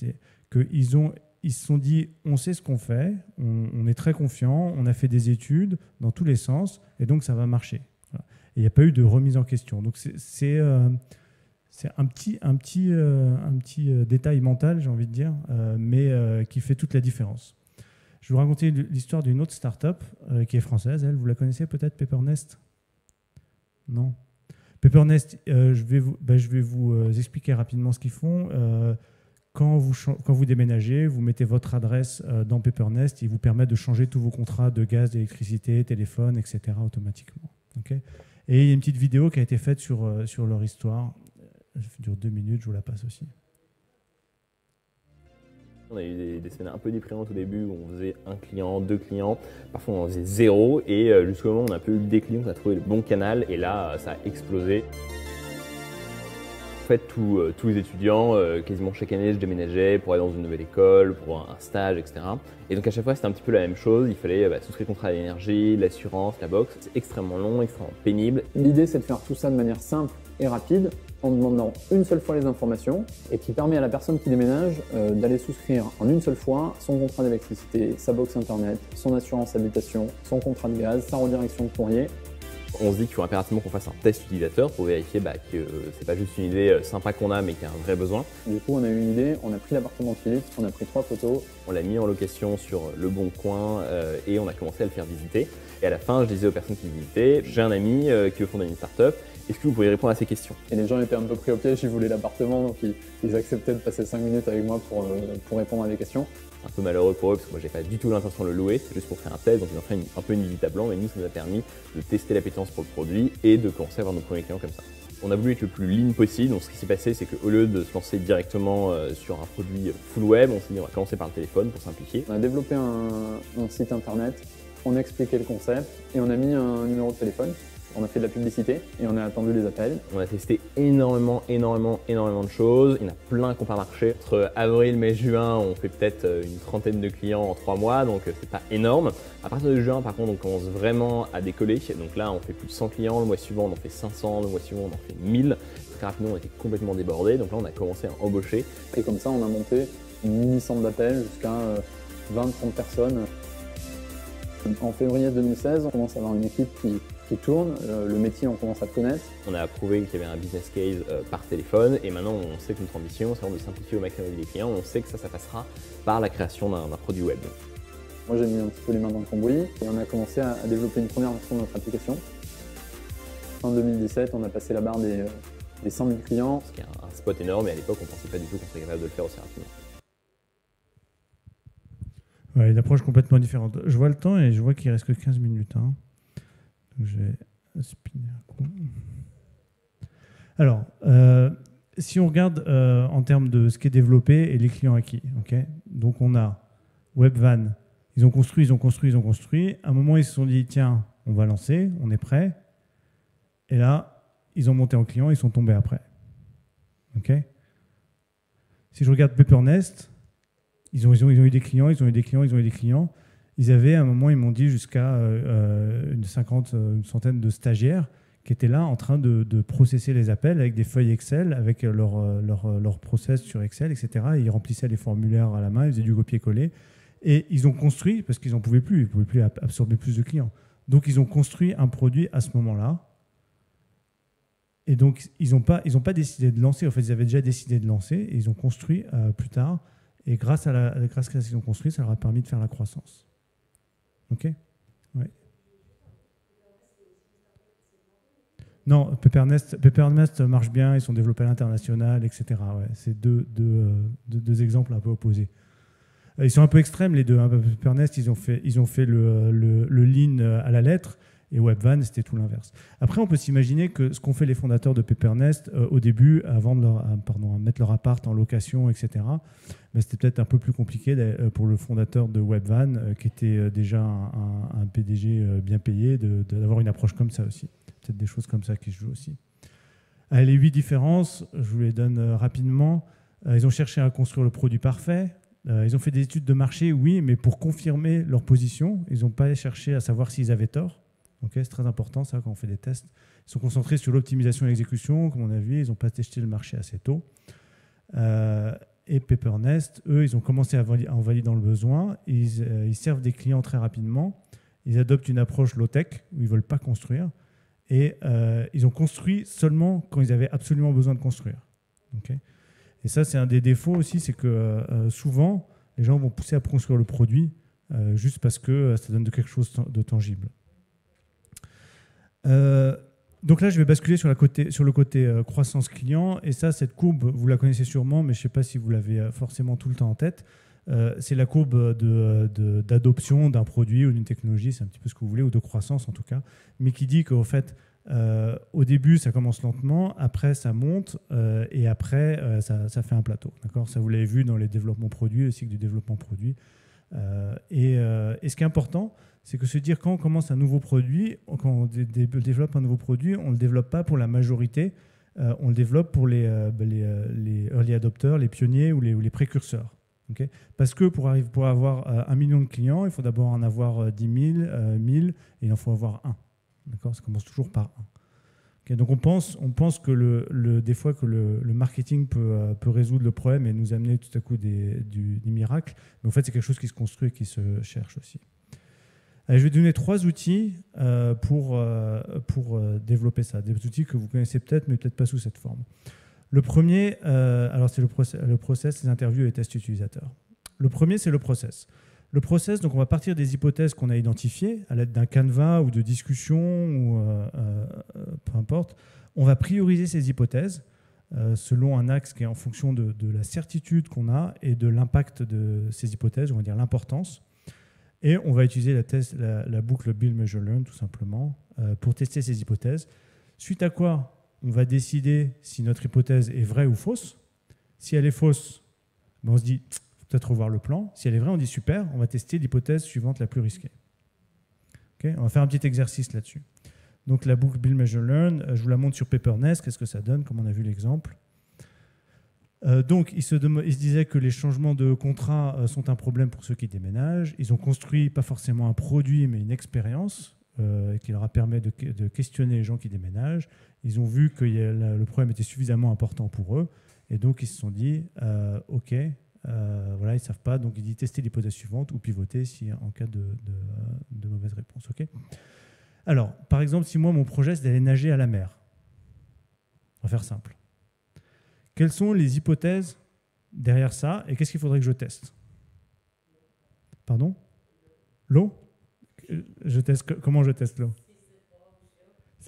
S1: Ils se sont dit, on sait ce qu'on fait, on est très confiant, on a fait des études dans tous les sens, et donc ça va marcher. Voilà. Et il n'y a pas eu de remise en question. Donc c'est un petit détail mental, j'ai envie de dire, mais qui fait toute la différence. Je vais vous raconter l'histoire d'une autre start-up qui est française. Elle, vous la connaissez peut-être, Peppernest? Non. Peppernest, je vais vous expliquer rapidement ce qu'ils font. Quand vous déménagez, vous mettez votre adresse dans Peppernest, il vous permet de changer tous vos contrats de gaz, d'électricité, téléphone, etc. automatiquement. Okay. Et il y a une petite vidéo qui a été faite sur leur histoire. Elle dure 2 minutes, je vous la passe aussi.
S7: On a eu des semaines un peu déprimantes au début où on faisait 1 client, 2 clients, parfois on en faisait 0 et jusqu'au moment où on a un peu eu des clients, on a trouvé le bon canal et là ça a explosé. En fait, tous les étudiants, quasiment chaque année, je déménageais pour aller dans une nouvelle école, pour un stage, etc. Et donc à chaque fois, c'était un petit peu la même chose. Il fallait souscrire le contrat d'énergie, l'assurance, la box. C'est extrêmement long, extrêmement pénible.
S8: L'idée, c'est de faire tout ça de manière simple et rapide, en demandant une seule fois les informations et qui permet à la personne qui déménage d'aller souscrire en une seule fois son contrat d'électricité, sa box internet, son assurance habitation, son contrat de gaz, sa redirection de courrier.
S7: On se dit qu'il faut impérativement qu'on fasse un test utilisateur pour vérifier que c'est pas juste une idée sympa qu'on a, mais qu'il y a un vrai besoin.
S8: Du coup, on a eu une idée, on a pris l'appartement de Philippe, on a pris 3 photos.
S7: On l'a mis en location sur Le Bon Coin et on a commencé à le faire visiter. Et à la fin, je disais aux personnes qui visitaient, j'ai un ami qui veut fonder une start-up, est-ce que vous pourriez répondre à ces questions?
S8: Et les gens étaient un peu pris au piège, ils voulaient l'appartement, donc ils acceptaient de passer 5 minutes avec moi pour répondre à des questions.
S7: C'est un peu malheureux pour eux parce que moi j'ai pas du tout l'intention de le louer, c'est juste pour faire un test, donc ils ont fait un peu une visite à blanc, mais nous ça nous a permis de tester l'appétence pour le produit et de commencer à avoir nos premiers clients comme ça. On a voulu être le plus lean possible, donc ce qui s'est passé c'est qu'au lieu de se lancer directement sur un produit full web, on s'est dit on va commencer par le téléphone pour simplifier.
S8: On a développé un site internet, on a expliqué le concept et on a mis un numéro de téléphone. On a fait de la publicité et on a attendu les appels.
S7: On a testé énormément de choses. Il y en a plein qui n'ont pas marché. Entre avril, mai, juin, on fait peut-être une trentaine de clients en 3 mois, donc c'est pas énorme. À partir de juin, par contre, on commence vraiment à décoller. Donc là, on fait plus de 100 clients. Le mois suivant, on en fait 500. Le mois suivant, on en fait 1000. Très rapidement, on était complètement débordés. Donc là, on a commencé à embaucher.
S8: Et comme ça, on a monté une mini-centre d'appels jusqu'à 20-30 personnes. En février 2016, on commence à avoir une équipe qui tourne, le métier on commence à le connaître.
S7: On a prouvé qu'il y avait un business case par téléphone et maintenant on sait que notre ambition c'est de simplifier au maximum les clients, on sait que ça passera par la création d'un produit web.
S8: Moi j'ai mis un petit peu les mains dans le cambouis et on a commencé à développer une première version de notre application. En 2017, on a passé la barre des 100 000 clients.
S7: Ce qui est un spot énorme et à l'époque on ne pensait pas du tout qu'on serait capable de le faire aussi rapidement.
S1: Ouais, une approche complètement différente. Je vois le temps et je vois qu'il reste que 15 minutes. Hein. Donc je vais spinner un coup. Alors, si on regarde en termes de ce qui est développé et les clients acquis, okay, donc on a Webvan, ils ont construit. À un moment, ils se sont dit, tiens, on va lancer, on est prêt. Et là, ils ont monté en client, ils sont tombés après. Okay. Si je regarde Peppernest, ils ont eu des clients. Ils avaient, à un moment, ils m'ont dit jusqu'à une centaine de stagiaires qui étaient là en train de processer les appels avec des feuilles Excel, avec leur process sur Excel, etc. Et ils remplissaient les formulaires à la main, ils faisaient du copier-coller. Et ils ont construit, parce qu'ils n'en pouvaient plus, ils ne pouvaient plus absorber plus de clients. Donc, ils ont construit un produit à ce moment-là. Et donc, ils n'ont pas décidé de lancer. En fait, ils avaient déjà décidé de lancer et ils ont construit plus tard. Et grâce à ce qu'ils ont construit, ça leur a permis de faire la croissance. OK ? Ouais. Non, Peppernest marche bien, ils sont développés à l'international, etc. Ouais, c'est deux exemples un peu opposés. Ils sont un peu extrêmes, les deux. Hein. Peppernest, ils ont fait le lean à la lettre, et Webvan, c'était tout l'inverse. Après, on peut s'imaginer que ce qu'ont fait les fondateurs de Peppernest au début, avant à mettre leur appart en location, etc., ben, c'était peut-être un peu plus compliqué pour le fondateur de Webvan, qui était déjà un PDG bien payé, d'avoir une approche comme ça aussi. Peut-être des choses comme ça qui se jouent aussi. Les 8 différences, je vous les donne rapidement. Ils ont cherché à construire le produit parfait. Ils ont fait des études de marché, oui, mais pour confirmer leur position. Ils n'ont pas cherché à savoir s'ils avaient tort. Okay, c'est très important, ça, quand on fait des tests. Ils sont concentrés sur l'optimisation et l'exécution, comme on a vu. Ils n'ont pas testé le marché assez tôt. Et Peppernest, eux, ils ont commencé en validant le besoin. Ils servent des clients très rapidement. Ils adoptent une approche low-tech, où ils ne veulent pas construire. Et ils ont construit seulement quand ils avaient absolument besoin de construire. Okay. Et ça, c'est un des défauts aussi, c'est que souvent, les gens vont pousser à construire le produit juste parce que ça donne quelque chose de tangible. Donc là, je vais basculer sur le côté croissance client. Et ça, cette courbe, vous la connaissez sûrement, mais je ne sais pas si vous l'avez forcément tout le temps en tête. C'est la courbe d'adoption d'un produit ou d'une technologie, c'est un petit peu ce que vous voulez, ou de croissance en tout cas, mais qui dit qu'au fait, au début, ça commence lentement, après, ça monte, et après, ça fait un plateau. D'accord ? Ça, vous l'avez vu dans les développements produits, le cycle du développement produit. Et ce qui est important, c'est que se dire quand on commence un nouveau produit, quand on développe un nouveau produit, on ne le développe pas pour la majorité, on le développe pour les early adopters, les pionniers ou les précurseurs. Okay. Parce que pour avoir 1 million de clients, il faut d'abord en avoir 10 000, 1000, et il en faut avoir un. D'accord ? Ça commence toujours par un. Okay. Donc on pense que des fois que le marketing peut résoudre le problème et nous amener tout à coup des miracles, mais en fait c'est quelque chose qui se construit et qui se cherche aussi. Allez, je vais donner 3 outils pour développer ça. Des outils que vous connaissez peut-être, mais peut-être pas sous cette forme. Le premier, alors c'est le process, les interviews et les tests utilisateurs. Le premier, c'est le process. Le process, donc on va partir des hypothèses qu'on a identifiées à l'aide d'un canevas ou de discussion, ou peu importe. On va prioriser ces hypothèses selon un axe qui est en fonction de la certitude qu'on a et de l'impact de ces hypothèses, on va dire l'importance. Et on va utiliser la boucle Build, Measure, Learn tout simplement pour tester ces hypothèses. Suite à quoi, on va décider si notre hypothèse est vraie ou fausse. Si elle est fausse, ben on se dit peut-être revoir le plan. Si elle est vraie, on dit super, on va tester l'hypothèse suivante la plus risquée. Okay, on va faire un petit exercice là-dessus. Donc la boucle Build, Measure, Learn, je vous la montre sur Papernest, qu'est-ce que ça donne, comme on a vu l'exemple. Donc il se disait que les changements de contrat sont un problème pour ceux qui déménagent. Ils ont construit pas forcément un produit, mais une expérience qui leur a permis de questionner les gens qui déménagent. Ils ont vu que le problème était suffisamment important pour eux, et donc ils se sont dit OK. Voilà, ils ne savent pas, donc il dit tester l'hypothèse suivante ou pivoter si, en cas de mauvaise réponse. Okay. Alors, par exemple, si moi, mon projet, c'est d'aller nager à la mer, on va faire simple. Quelles sont les hypothèses derrière ça et qu'est-ce qu'il faudrait que je teste? Pardon? L'eau? Comment je teste l'eau?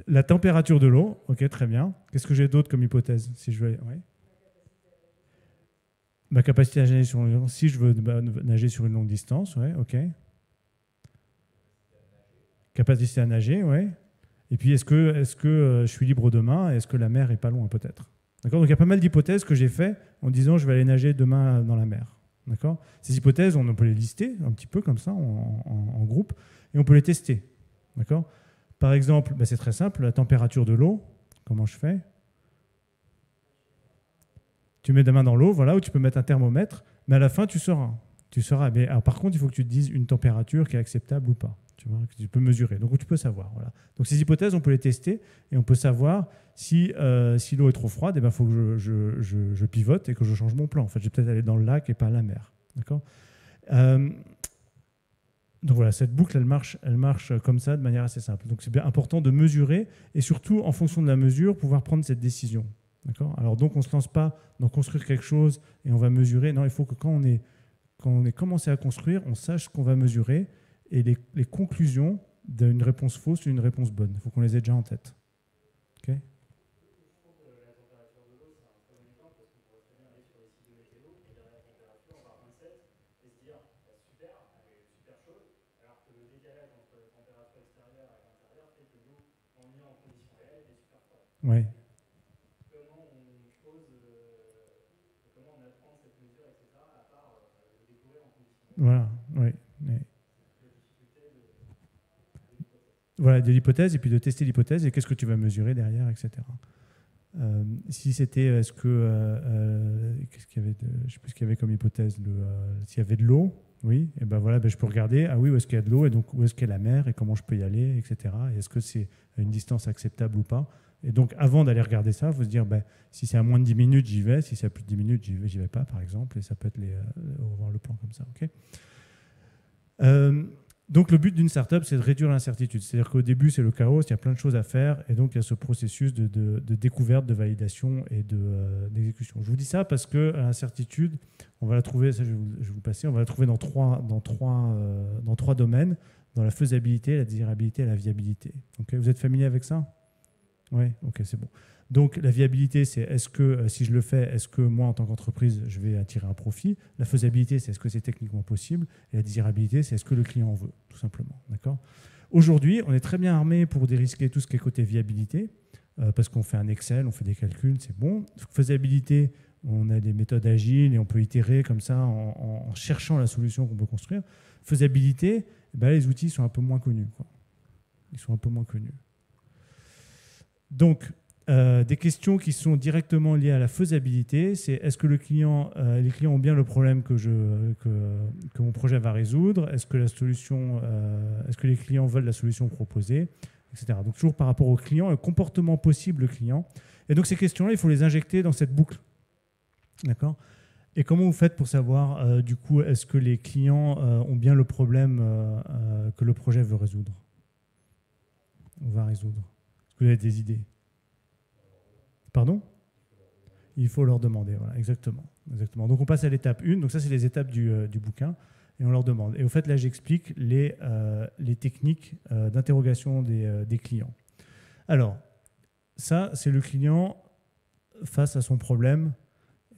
S1: La température de l'eau, ok, très bien. Qu'est-ce que j'ai d'autre comme hypothèse si je veux... Ouais. Ma capacité à nager sur une longue distance, si je veux nager sur une longue distance, ouais, ok. Capacité à nager, ouais. Et puis, est-ce que je suis libre demain? Est-ce que la mer est pas loin, peut-être? D'accord. Donc, il y a pas mal d'hypothèses que j'ai fait en disant je vais aller nager demain dans la mer. D'accord. Ces hypothèses, on peut les lister un petit peu comme ça, en groupe, et on peut les tester. D'accord. Par exemple, c'est très simple, la température de l'eau, comment je fais? Tu mets ta main dans l'eau, voilà, ou tu peux mettre un thermomètre, mais à la fin, tu sauras. Mais, alors, par contre, il faut que tu te dises une température qui est acceptable ou pas. Tu vois, que tu peux mesurer. Donc, tu peux savoir. Voilà. Donc, ces hypothèses, on peut les tester et on peut savoir si l'eau est trop froide, il faut que je pivote et que je change mon plan. En fait, je vais peut-être aller dans le lac et pas à la mer. D'accord. Donc, voilà, cette boucle, elle marche comme ça, de manière assez simple. Donc, c'est bien important de mesurer et surtout, en fonction de la mesure, pouvoir prendre cette décision. D'accord. Alors donc on ne se lance pas dans construire quelque chose et on va mesurer. Non, il faut que quand on est commencé à construire, on sache ce qu'on va mesurer et les conclusions d'une réponse fausse ou d'une réponse bonne. Il faut qu'on les ait déjà en tête. Okay. Ouais. Voilà, oui. Voilà, de l'hypothèse, et puis de tester l'hypothèse, et qu'est-ce que tu vas mesurer derrière, etc. Si c'était, est-ce que, qu'est-ce qu'il y avait je ne sais plus ce qu'il y avait comme hypothèse, s'il y avait de l'eau, oui, et ben voilà, je peux regarder, ah oui, où est-ce qu'il y a de l'eau, et donc où est-ce qu'est la mer, et comment je peux y aller, etc. Et est-ce que c'est à une distance acceptable ou pas. Et donc, avant d'aller regarder ça, il faut se dire, si c'est à moins de 10 minutes, j'y vais. Si c'est à plus de 10 minutes, j'y vais pas, par exemple. Et ça peut être revoir le plan comme ça. Okay. Donc, le but d'une startup, c'est de réduire l'incertitude. C'est-à-dire qu'au début, c'est le chaos, il y a plein de choses à faire. Et donc, il y a ce processus de découverte, de validation et d'exécution. Je vous dis ça parce que l'incertitude, on va la trouver, ça je vais vous le passer, on va la trouver dans trois domaines, dans la faisabilité, la désirabilité et la viabilité. Okay. Vous êtes familier avec ça? Oui, ok, c'est bon. Donc la viabilité, c'est est-ce que si je le fais, est-ce que moi en tant qu'entreprise, je vais attirer un profit? La faisabilité, c'est est-ce que c'est techniquement possible? Et la désirabilité, c'est est-ce que le client en veut, tout simplement. D'accord. Aujourd'hui, on est très bien armé pour dérisquer tout ce qui est côté viabilité, parce qu'on fait un Excel, on fait des calculs, c'est bon. Faisabilité, on a des méthodes agiles et on peut itérer comme ça en cherchant la solution qu'on peut construire. Faisabilité, les outils sont un peu moins connus, quoi. Ils sont un peu moins connus. Donc, des questions qui sont directement liées à la faisabilité, c'est est-ce que les clients ont bien le problème que mon projet va résoudre? Est-ce que les clients veulent la solution proposée, etc. Donc, toujours par rapport au client, le comportement possible du client. Et donc, ces questions-là, il faut les injecter dans cette boucle. D'accord. Et comment vous faites pour savoir, du coup, est-ce que les clients ont bien le problème que le projet veut résoudre? On va résoudre. Est-ce que vous avez des idées? Pardon? Il faut leur demander, voilà, exactement. Donc on passe à l'étape 1, donc ça c'est les étapes du bouquin, et on leur demande. Et au fait, là j'explique les techniques d'interrogation des clients. Alors, ça c'est le client face à son problème,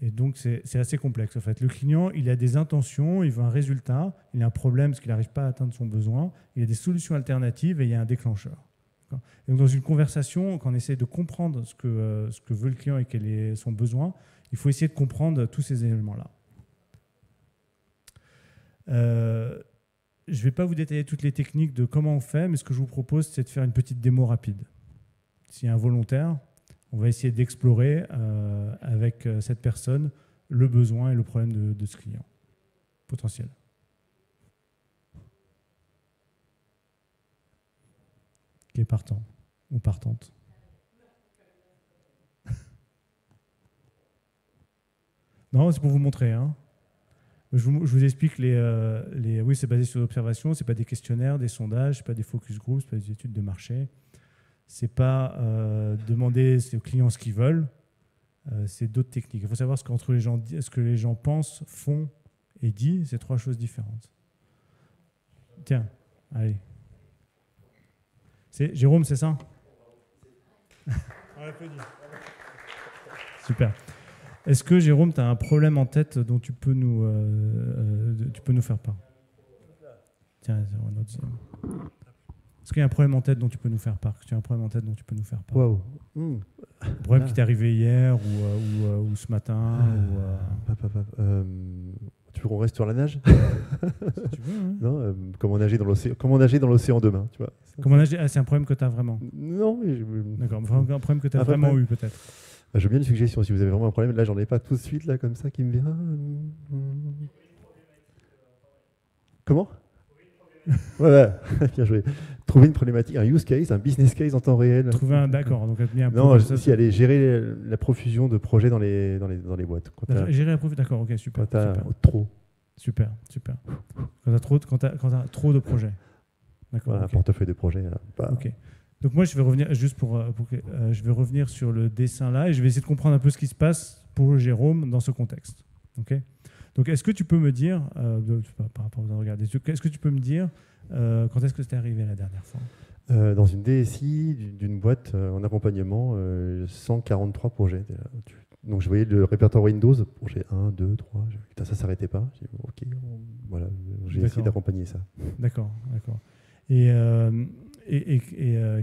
S1: et donc c'est assez complexe. En fait, le client, il a des intentions, il veut un résultat, il a un problème parce qu'il n'arrive pas à atteindre son besoin, il a des solutions alternatives et il y a un déclencheur. Et donc dans une conversation, quand on essaie de comprendre ce que veut le client et quel est son besoin, il faut essayer de comprendre tous ces éléments-là. Je ne vais pas vous détailler toutes les techniques de comment on fait, mais ce que je vous propose, c'est de faire une petite démo rapide. S'il y a un volontaire, on va essayer d'explorer avec cette personne le besoin et le problème de ce client potentiel. Qui est partant ou partante? Non, c'est pour vous montrer. Hein. Je vous explique oui, c'est basé sur l'observation, c'est pas des questionnaires, des sondages, c'est pas des focus groups, c'est pas des études de marché. C'est pas demander aux clients ce qu'ils veulent. C'est d'autres techniques. Il faut savoir ce que les gens pensent, font et disent. C'est 3 choses différentes. Tiens, allez. Jérôme, c'est ça? On l'applaudit. Super. Est-ce que, Jérôme, tu as un problème en tête dont tu peux nous faire part? Tiens, un autre. Est-ce qu'il y a un problème en tête dont tu peux nous faire part?
S5: Waouh.
S1: Un problème qui t'est arrivé hier ou ce matin
S5: Tu veux qu'on reste sur la nage?
S1: Si tu veux, hein.
S5: Non, comment nager dans l'océan demain, tu vois.
S1: Comment nager? C'est un problème que tu as vraiment?
S5: Non, mais
S1: D'accord, un problème que tu as vraiment eu peut-être.
S5: Je veux bien une suggestion si vous avez vraiment un problème. Là, j'en ai pas tout de suite là comme ça qui me vient. Comment? Ouais, bien joué. Trouver une problématique, un use case, un business case en temps réel.
S1: D'accord. Donc bien.
S5: Non, si aller gérer la profusion de projets dans les boîtes.
S1: Gérer la profusion, d'accord, ok, super.
S5: Quand t'as trop.
S1: Super. Quand t'as trop de projets. D'accord.
S5: Voilà, un portefeuille de projets.
S1: Ok. Donc moi, je vais revenir juste je vais revenir sur le dessin là et je vais essayer de comprendre un peu ce qui se passe pour Jérôme dans ce contexte. Ok. Donc, est-ce que tu peux me dire, par rapport aux regards, est-ce que tu peux me dire quand est-ce que c'était arrivé la dernière fois?
S5: Dans une DSI d'une boîte en accompagnement, 143 projets. Donc, je voyais le répertoire Windows, projet 1, 2, 3. Putain, ça ne s'arrêtait pas. J'ai dit, ok, voilà, j'ai essayé d'accompagner ça.
S1: D'accord. Et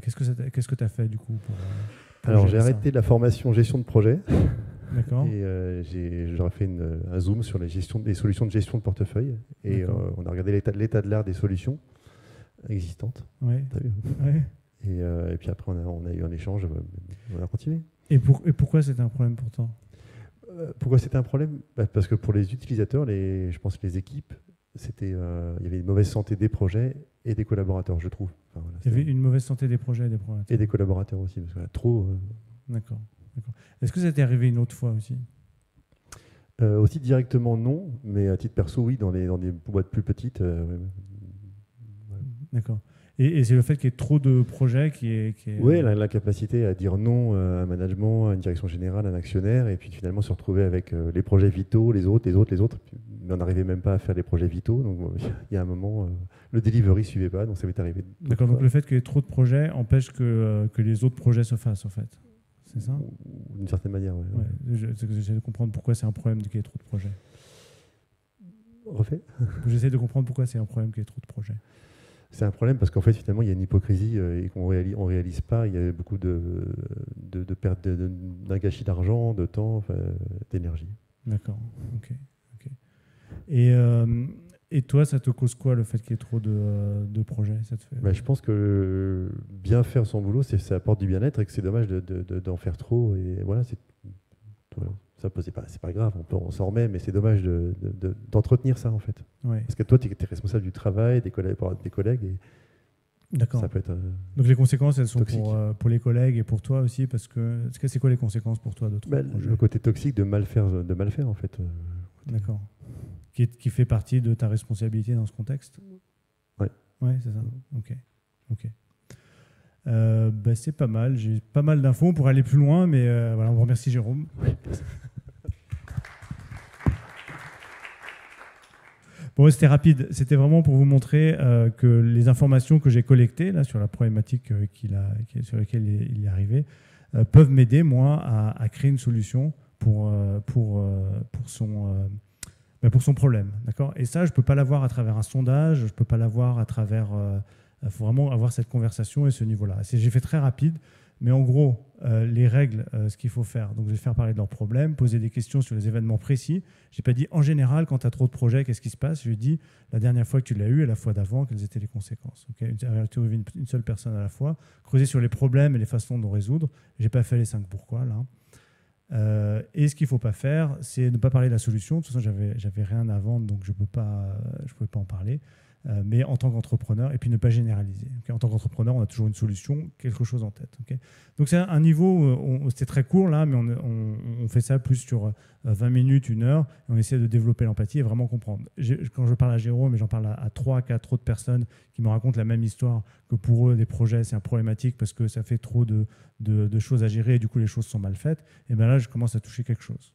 S1: qu'est-ce que tu as fait du coup
S5: Alors, j'ai arrêté la formation gestion de projet.
S1: D'accord.
S5: Et j'aurais fait un zoom sur les solutions de gestion de portefeuille. Et on a regardé l'état de l'art des solutions existantes.
S1: Ouais.
S5: T'as vu?
S1: Ouais.
S5: Et puis après, on a eu un échange. On a continué.
S1: Et pourquoi c'était un problème pour toi?
S5: Pourquoi c'était un problème? Parce que pour les utilisateurs, je pense que les équipes, il y avait une mauvaise santé des projets et des collaborateurs, je trouve. Enfin, voilà,
S1: il y avait une mauvaise santé des projets et des collaborateurs.
S5: Et des collaborateurs aussi, parce que trop.
S1: D'accord. Est-ce que ça t'est arrivé une autre fois aussi?
S5: Aussi directement non, mais à titre perso oui, dans des boîtes plus petites.
S1: D'accord. Et c'est le fait qu'il y ait trop de projets qui est...
S5: Oui, l'incapacité à dire non à un management, à une direction générale, à un actionnaire, et puis finalement se retrouver avec les projets vitaux, les autres. Mais on n'arrivait même pas à faire les projets vitaux. Donc il y a un moment, le delivery ne suivait pas, donc ça m'est arrivé.
S1: D'accord, donc le fait qu'il y ait trop de projets empêche que les autres projets se fassent en fait. C'est ça?
S5: D'une certaine manière, oui.
S1: Ouais, j'essaie de comprendre pourquoi c'est un problème qu'il y ait trop de projets.
S5: Refait.
S1: J'essaie de comprendre pourquoi c'est un problème qu'il y ait trop de projets.
S5: C'est un problème parce qu'en fait, finalement, il y a une hypocrisie et qu'on réalise pas. Il y a beaucoup de perte d'un gâchis d'argent, de temps, d'énergie.
S1: D'accord. Ok. Et toi, ça te cause quoi le fait qu'il y ait trop de projets? Ça te fait...
S5: Je pense que bien faire son boulot, ça apporte du bien-être et que c'est dommage d'en faire trop. Et voilà, c'est pas grave, on s'en remet, mais c'est dommage d'entretenir ça en fait.
S1: Ouais.
S5: Parce que toi, tu es responsable du travail, des collègues et
S1: d'accord.
S5: Ça peut être
S1: donc les conséquences, elles sont pour les collègues et pour toi aussi, parce que c'est quoi les conséquences pour toi de trop de projets?
S5: Le côté toxique de mal faire en fait.
S1: D'accord. Qui fait partie de ta responsabilité dans ce contexte?
S5: Ouais.
S1: Ouais, c'est ça. Ok. C'est pas mal. J'ai pas mal d'infos pour aller plus loin, mais voilà, on vous remercie Jérôme. Bon, c'était rapide. C'était vraiment pour vous montrer que les informations que j'ai collectées là, sur la problématique sur laquelle il est arrivé peuvent m'aider, moi, à créer une solution pour son problème. D'accord ? Et ça, je ne peux pas l'avoir à travers un sondage, je ne peux pas l'avoir à travers... Il faut vraiment avoir cette conversation et ce niveau-là. J'ai fait très rapide, mais en gros, les règles, ce qu'il faut faire, donc je vais faire parler de leurs problèmes, poser des questions sur les événements précis. Je n'ai pas dit en général, quand tu as trop de projets, qu'est-ce qui se passe. Je lui ai dit la dernière fois que tu l'as eu et la fois d'avant, quelles étaient les conséquences. Interviewer une seule personne à la fois, creuser sur les problèmes et les façons de les résoudre. Je n'ai pas fait les 5 pourquoi là. Et ce qu'il ne faut pas faire, c'est ne pas parler de la solution. De toute façon, j'avais rien à vendre, donc je ne pouvais pas en parler. Mais en tant qu'entrepreneur, et puis ne pas généraliser. En tant qu'entrepreneur, on a toujours une solution, quelque chose en tête. Donc c'est un niveau, c'était très court là, mais on fait ça plus sur 20 minutes, 1 heure, et on essaie de développer l'empathie et vraiment comprendre. Quand je parle à Jérôme, mais j'en parle à 3, 4 autres personnes qui me racontent la même histoire, que pour eux, des projets, c'est un problématique parce que ça fait trop de choses à gérer et du coup, les choses sont mal faites. Et bien là, je commence à toucher quelque chose.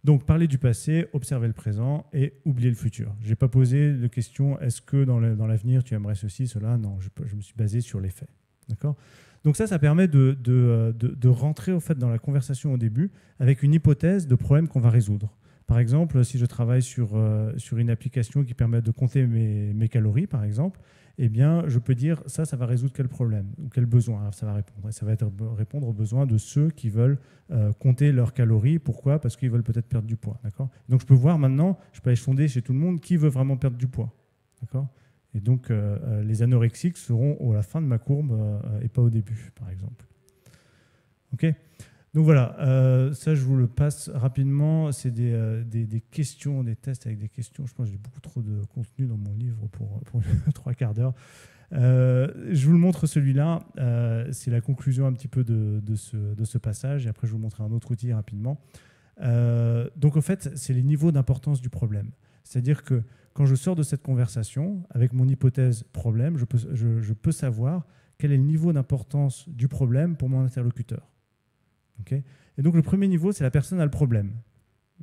S1: Donc, parler du passé, observer le présent et oublier le futur. Je n'ai pas posé de question, est-ce que dans l'avenir, tu aimerais ceci, cela? Non, je me suis basé sur les faits. D'accord ? Donc ça permet de rentrer au fait, dans la conversation au début avec une hypothèse de problème qu'on va résoudre. Par exemple, si je travaille sur une application qui permet de compter mes calories, par exemple, eh bien, je peux dire ça va résoudre quel problème ou quel besoin. Alors, ça va répondre. Et ça va répondre aux besoins de ceux qui veulent compter leurs calories. Pourquoi ? Parce qu'ils veulent peut-être perdre du poids. D'accord ? Donc, je peux voir maintenant, je peux aller sonder chez tout le monde qui veut vraiment perdre du poids. D'accord ? Et donc, les anorexiques seront à la fin de ma courbe et pas au début, par exemple. OK ? Donc voilà, ça je vous le passe rapidement. C'est des questions, des tests avec des questions. Je pense que j'ai beaucoup trop de contenu dans mon livre pour 3 quarts d'heure. Je vous le montre celui-là. C'est la conclusion un petit peu de ce passage. Et après, je vais vous montrer un autre outil rapidement. Donc, en fait, c'est les niveaux d'importance du problème. C'est-à-dire que quand je sors de cette conversation, avec mon hypothèse problème, je peux savoir quel est le niveau d'importance du problème pour mon interlocuteur. Okay. Et donc, le premier niveau, c'est la personne a le problème.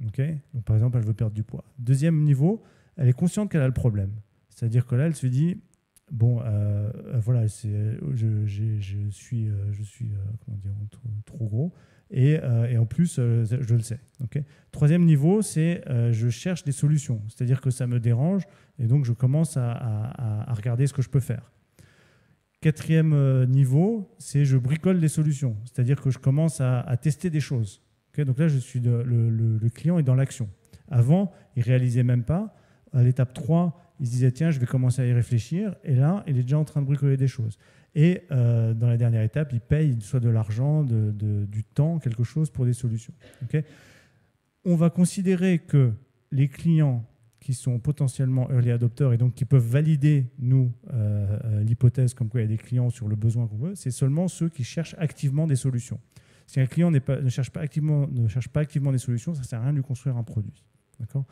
S1: Okay. Donc, par exemple, elle veut perdre du poids. Deuxième niveau, elle est consciente qu'elle a le problème. C'est-à-dire que là, elle se dit, bon, voilà, je suis comment dire, trop gros. Et en plus, je le sais. Okay. Troisième niveau, c'est je cherche des solutions. C'est-à-dire que ça me dérange et donc je commence à regarder ce que je peux faire. Quatrième niveau, c'est je bricole des solutions. C'est-à-dire que je commence à tester des choses. Okay. Donc là, le client est dans l'action. Avant, il ne réalisait même pas. À l'étape 3, il se disait, tiens, je vais commencer à y réfléchir. Et là, il est déjà en train de bricoler des choses. Et dans la dernière étape, il paye soit de l'argent, du temps, quelque chose pour des solutions. Okay. On va considérer que les clients qui sont potentiellement early adopters et donc qui peuvent valider, l'hypothèse comme quoi il y a des clients sur le besoin qu'on veut, c'est seulement ceux qui cherchent activement des solutions. Si un client ne cherche pas activement des solutions, ça ne sert à rien de lui construire un produit. D'accord ?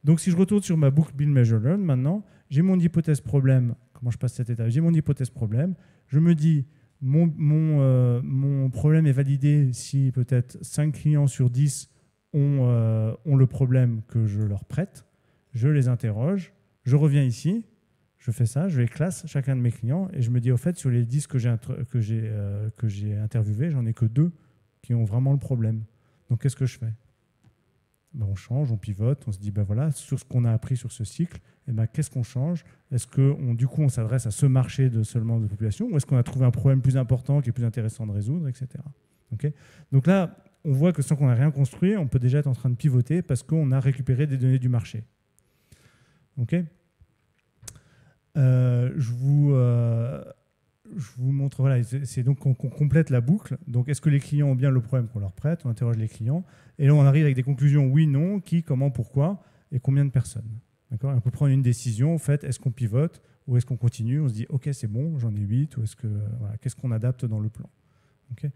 S1: Donc, si je retourne sur ma boucle Build, Measure, Learn, maintenant, j'ai mon hypothèse problème. Comment je passe cette étape ? J'ai mon hypothèse problème. Je me dis, mon problème est validé si peut-être 5 clients sur 10 ont le problème que je leur prête. Je les interroge. Je reviens ici. Je fais ça. Je les classe, chacun de mes clients. Et je me dis, au fait, sur les 10 que j'ai interviewés, j'en ai que 2 qui ont vraiment le problème. Donc, qu'est-ce que je fais ? Ben, on change, on pivote, on se dit, ben voilà, sur ce qu'on a appris sur ce cycle, eh ben, qu'est-ce qu'on change ? Est-ce du coup, on s'adresse à ce marché seulement de population ou est-ce qu'on a trouvé un problème plus important qui est plus intéressant de résoudre, etc. Okay. Donc là, on voit que sans qu'on ait rien construit, on peut déjà être en train de pivoter parce qu'on a récupéré des données du marché. Okay. Je vous montre, voilà, c'est donc qu'on complète la boucle. Donc, est-ce que les clients ont bien le problème qu'on leur prête ? On interroge les clients. Et là, on arrive avec des conclusions oui, non, qui, comment, pourquoi et combien de personnes. D'accord ? On peut prendre une décision, en fait, est-ce qu'on pivote ou est-ce qu'on continue ? On se dit, OK, c'est bon, j'en ai 8, ou est-ce que, voilà, qu'est-ce qu'on adapte dans le plan ? Okay.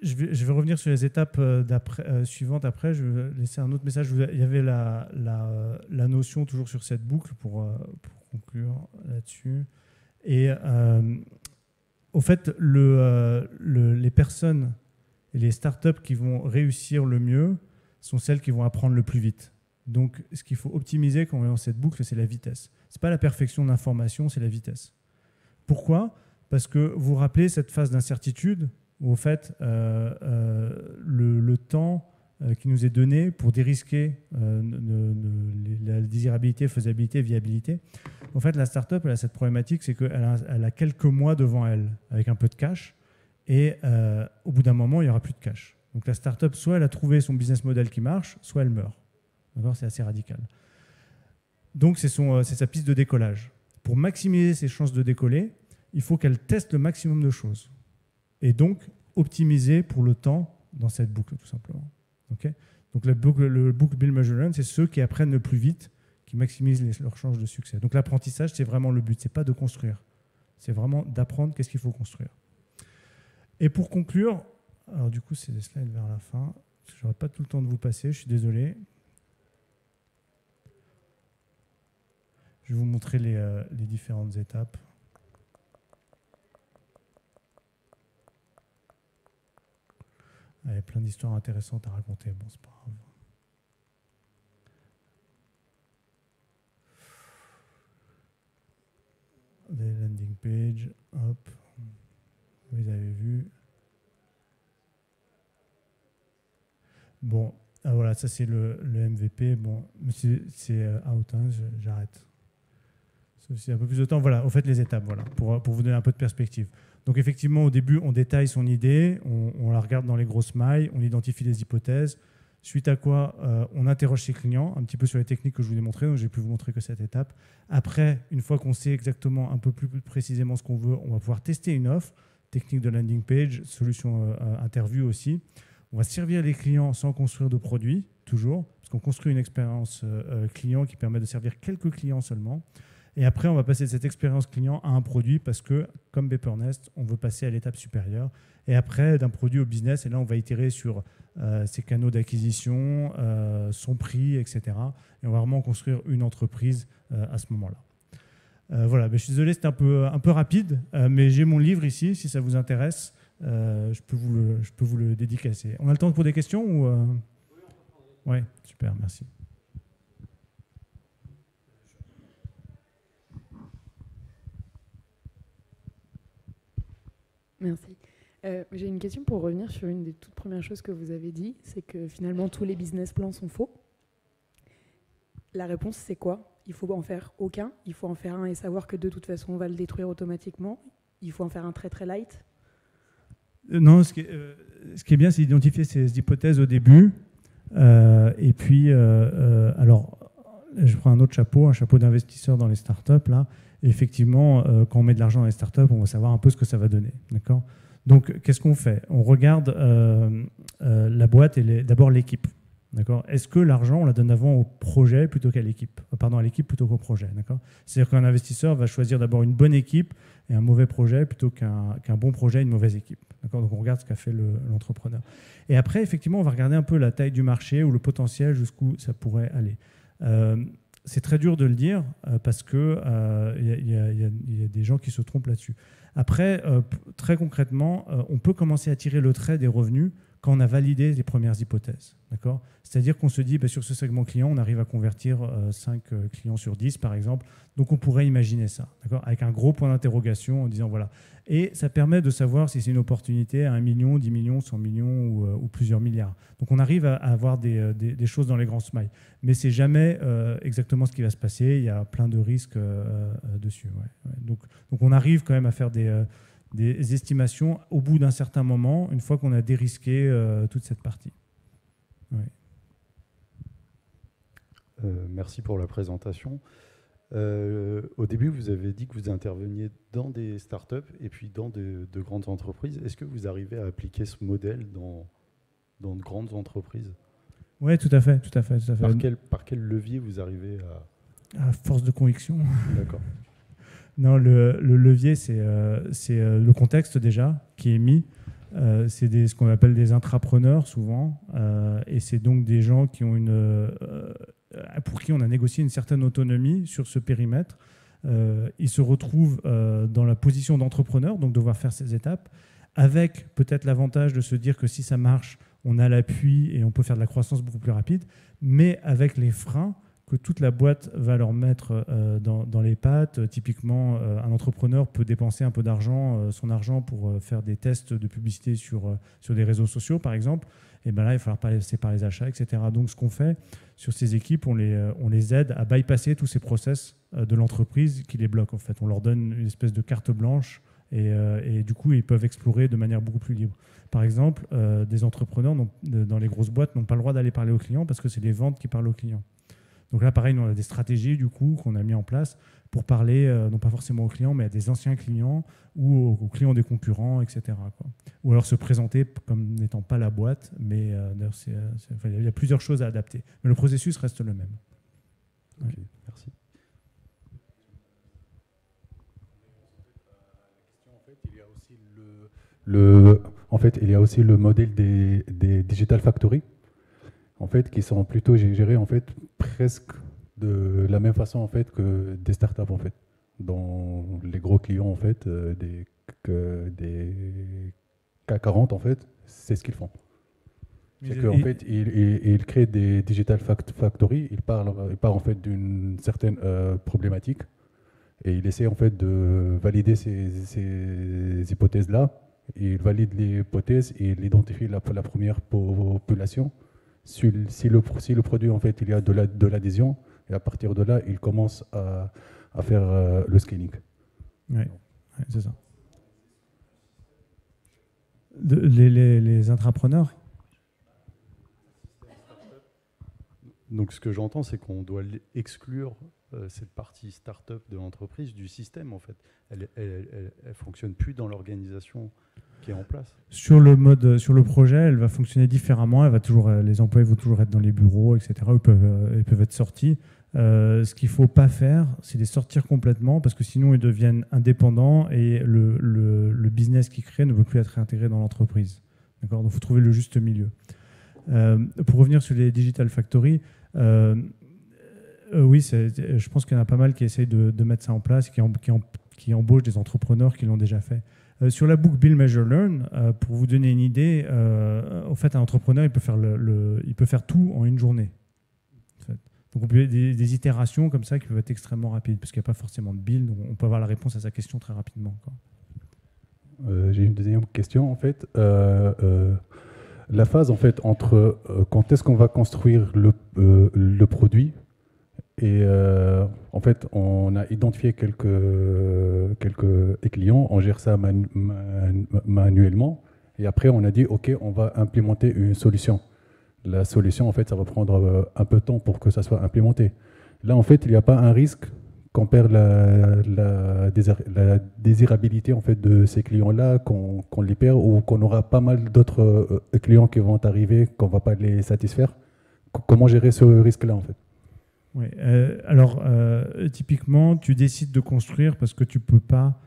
S1: je vais revenir sur les étapes suivantes après. Je vais laisser un autre message. Il y avait la notion toujours sur cette boucle pour conclure là-dessus. Et au fait, les personnes et les startups qui vont réussir le mieux sont celles qui vont apprendre le plus vite. Donc, ce qu'il faut optimiser quand on est dans cette boucle, c'est la vitesse. Ce n'est pas la perfection de l'information, c'est la vitesse. Pourquoi ? Parce que vous vous rappelez cette phase d'incertitude où, au fait, le temps qui nous est donné pour dérisquer la désirabilité, faisabilité, viabilité. En fait, la startup, elle a cette problématique, c'est qu'elle a quelques mois devant elle avec un peu de cash et au bout d'un moment, il n'y aura plus de cash. Donc la startup, soit elle a trouvé son business model qui marche, soit elle meurt. D'accord ? C'est assez radical. Donc c'est sa piste de décollage. Pour maximiser ses chances de décoller, il faut qu'elle teste le maximum de choses. Et donc optimiser pour le temps dans cette boucle, tout simplement. Okay ? Donc le book Build Measure Learn, c'est ceux qui apprennent le plus vite, qui maximisent leurs chances de succès. Donc l'apprentissage, c'est vraiment le but, c'est pas de construire. C'est vraiment d'apprendre qu'est-ce qu'il faut construire. Et pour conclure, alors du coup c'est des slides vers la fin, je n'aurai pas tout le temps de vous passer, je suis désolé. Je vais vous montrer les différentes étapes. Il y a plein d'histoires intéressantes à raconter, bon c'est pas grave. Des landing pages, hop, vous avez vu. Bon, voilà, ça c'est le MVP. Bon, c'est out, hein, j'arrête. C'est un peu plus de temps. Voilà, au fait, les étapes, voilà, pour vous donner un peu de perspective. Donc effectivement, au début, on détaille son idée, on la regarde dans les grosses mailles, on identifie les hypothèses, suite à quoi on interroge ses clients, un petit peu sur les techniques que je vous ai montrées, donc j'ai pu vous montrer que cette étape. Après, une fois qu'on sait exactement un peu plus précisément ce qu'on veut, on va pouvoir tester une offre, technique de landing page, solution interview aussi. On va servir les clients sans construire de produits, toujours, parce qu'on construit une expérience client qui permet de servir quelques clients seulement. Et après, on va passer de cette expérience client à un produit parce que, comme Paper.Nest, on veut passer à l'étape supérieure. Et après, d'un produit au business, et là, on va itérer sur ses canaux d'acquisition, son prix, etc. Et on va vraiment construire une entreprise à ce moment-là. Voilà, je suis désolé, c'était un peu rapide, mais j'ai mon livre ici, si ça vous intéresse. Je peux vous le dédicacer. On a le temps pour des questions ou Ouais, super, merci.
S9: Merci. J'ai une question pour revenir sur une des toutes premières choses que vous avez dit, c'est que finalement tous les business plans sont faux. La réponse, c'est quoi ? Il faut en faire aucun, il faut en faire un et savoir que de toute façon on va le détruire automatiquement. Il faut en faire un très très light.
S1: Non, ce qui est bien, c'est d'identifier ces hypothèses au début. Et puis, alors, je prends un autre chapeau, un chapeau d'investisseur dans les startups là. Et effectivement, quand on met de l'argent dans les startups, on va savoir un peu ce que ça va donner. D'accord ? Donc, qu'est-ce qu'on fait ? On regarde la boîte et d'abord l'équipe. D'accord ? Est-ce que l'argent, on la donne avant au projet plutôt qu'à l'équipe ? Pardon, à l'équipe plutôt qu'au projet. D'accord ? C'est-à-dire qu'un investisseur va choisir d'abord une bonne équipe et un mauvais projet plutôt qu'un bon projet et une mauvaise équipe. D'accord ? Donc, on regarde ce qu'a fait l'entrepreneur. Et après, effectivement, on va regarder un peu la taille du marché ou le potentiel jusqu'où ça pourrait aller. C'est très dur de le dire parce qu'il y a des gens qui se trompent là-dessus. Après, très concrètement, on peut commencer à tirer le trait des revenus quand on a validé les premières hypothèses. D'accord ? C'est-à-dire qu'on se dit, sur ce segment client, on arrive à convertir 5 clients sur 10, par exemple. Donc, on pourrait imaginer ça, d'accord ? Avec un gros point d'interrogation en disant, voilà. Et ça permet de savoir si c'est une opportunité à 1 million, 10 millions, 100 millions ou plusieurs milliards. Donc, on arrive à avoir des choses dans les grands smiles. Mais ce n'est jamais exactement ce qui va se passer. Il y a plein de risques dessus. Ouais. Donc, on arrive quand même à faire des estimations au bout d'un certain moment, une fois qu'on a dérisqué toute cette partie. Ouais.
S2: Merci pour la présentation. Au début, vous avez dit que vous interveniez dans des startups et puis dans de grandes entreprises. Est-ce que vous arrivez à appliquer ce modèle dans de grandes entreprises ?
S1: Oui, tout à fait.
S2: Par quel levier vous arrivez
S1: à force de conviction.
S2: D'accord.
S1: Non, le levier, c'est le contexte déjà qui est mis. c'est ce qu'on appelle des intrapreneurs souvent, et c'est donc des gens qui ont pour qui on a négocié une certaine autonomie sur ce périmètre. Ils se retrouvent dans la position d'entrepreneur, donc devoir faire ces étapes, avec peut-être l'avantage de se dire que si ça marche, on a l'appui et on peut faire de la croissance beaucoup plus rapide, mais avec les freins que toute la boîte va leur mettre dans les pattes. Typiquement, un entrepreneur peut dépenser un peu d'argent, son argent pour faire des tests de publicité sur des réseaux sociaux, par exemple. Et bien là, il va falloir passer par les achats, etc. Donc, ce qu'on fait sur ces équipes, on les aide à bypasser tous ces process de l'entreprise qui les bloquent. En fait, on leur donne une espèce de carte blanche et du coup, ils peuvent explorer de manière beaucoup plus libre. Par exemple, des entrepreneurs dans les grosses boîtes n'ont pas le droit d'aller parler aux clients parce que c'est les ventes qui parlent aux clients. Donc là, pareil, nous, on a des stratégies du coup qu'on a mis en place pour parler, non pas forcément aux clients, mais à des anciens clients ou aux clients des concurrents, etc. quoi. Ou alors se présenter comme n'étant pas la boîte, mais il y a plusieurs choses à adapter. Mais le processus reste le même.
S2: Ok, merci.
S4: En fait, il y a aussi le modèle des Digital Factory, en fait, qui sont plutôt gérés en fait presque de la même façon en fait que des startups en fait. Dans les gros clients en fait, des CAC 40 en fait, c'est ce qu'ils font. C'est qu'en fait, ils créent des Digital Factory, ils partent en fait d'une certaine problématique et ils essaient en fait de valider ces hypothèses-là. Ils valident les hypothèses et ils identifient la première population. Si le produit, en fait, il y a de l'adhésion, et à partir de là, ils commencent à faire le scaling.
S1: Oui, c'est ça. Les intrapreneurs.
S2: Donc, ce que j'entends, c'est qu'on doit exclure cette partie start-up de l'entreprise du système, en fait. Elle fonctionne plus dans l'organisation qui est en place.
S1: Sur le projet, elle va fonctionner différemment. Les employés vont toujours être dans les bureaux, etc. Ils peuvent être sortis. Ce qu'il ne faut pas faire, c'est les sortir complètement parce que sinon, ils deviennent indépendants et le business qu'ils créent ne veut plus être intégré dans l'entreprise. D'accord ? Donc, il faut trouver le juste milieu. Pour revenir sur les Digital Factory, oui, je pense qu'il y en a pas mal qui essayent de mettre ça en place, qui embauchent des entrepreneurs qui l'ont déjà fait. Sur la book Build, Measure, Learn, pour vous donner une idée, en fait, un entrepreneur, il peut faire tout en une journée. En fait. Donc, on peut des itérations comme ça qui peuvent être extrêmement rapides, parce qu'il n'y a pas forcément de build. On peut avoir la réponse à sa question très rapidement.
S4: J'ai une deuxième question, en fait. La phase, en fait, entre quand est-ce qu'on va construire le produit et en fait, on a identifié quelques clients, on gère ça manuellement et après, on a dit, OK, on va implémenter une solution. La solution, en fait, ça va prendre un peu de temps pour que ça soit implémenté. Là, en fait, il n'y a pas un risque qu'on perd la désirabilité en fait, de ces clients-là, qu'on les perd ou qu'on aura pas mal d'autres clients qui vont arriver, qu'on ne va pas les satisfaire. Comment gérer ce risque-là, en fait ?
S1: Oui. Alors, typiquement, tu décides de construire parce que tu ne peux pas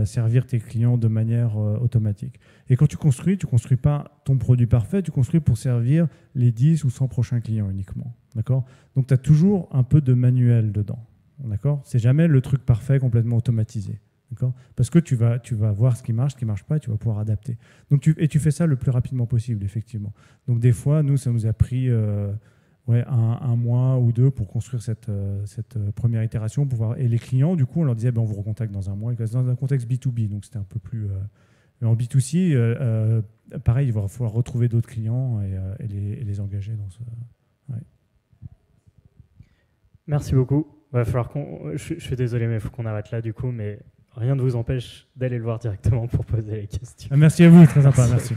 S1: servir tes clients de manière automatique. Et quand tu construis pas ton produit parfait, tu construis pour servir les 10 ou 100 prochains clients uniquement. D'accord ? Donc, tu as toujours un peu de manuel dedans. D'accord ? C'est jamais le truc parfait complètement automatisé. D'accord ? Parce que tu vas voir ce qui marche pas, et tu vas pouvoir adapter. Donc, tu fais ça le plus rapidement possible, effectivement. Donc, des fois, nous, ça nous a pris un mois ou deux pour construire cette première itération. Et les clients, du coup, on leur disait on vous recontacte dans un mois. Dans un contexte B2B, donc c'était un peu plus... mais en B2C, pareil, il va falloir retrouver d'autres clients et les engager dans ce... Ouais.
S3: Merci beaucoup. Va falloir je suis désolé, mais il faut qu'on arrête là du coup, mais rien ne vous empêche d'aller le voir directement pour poser les questions.
S1: Merci à vous, très sympa, merci.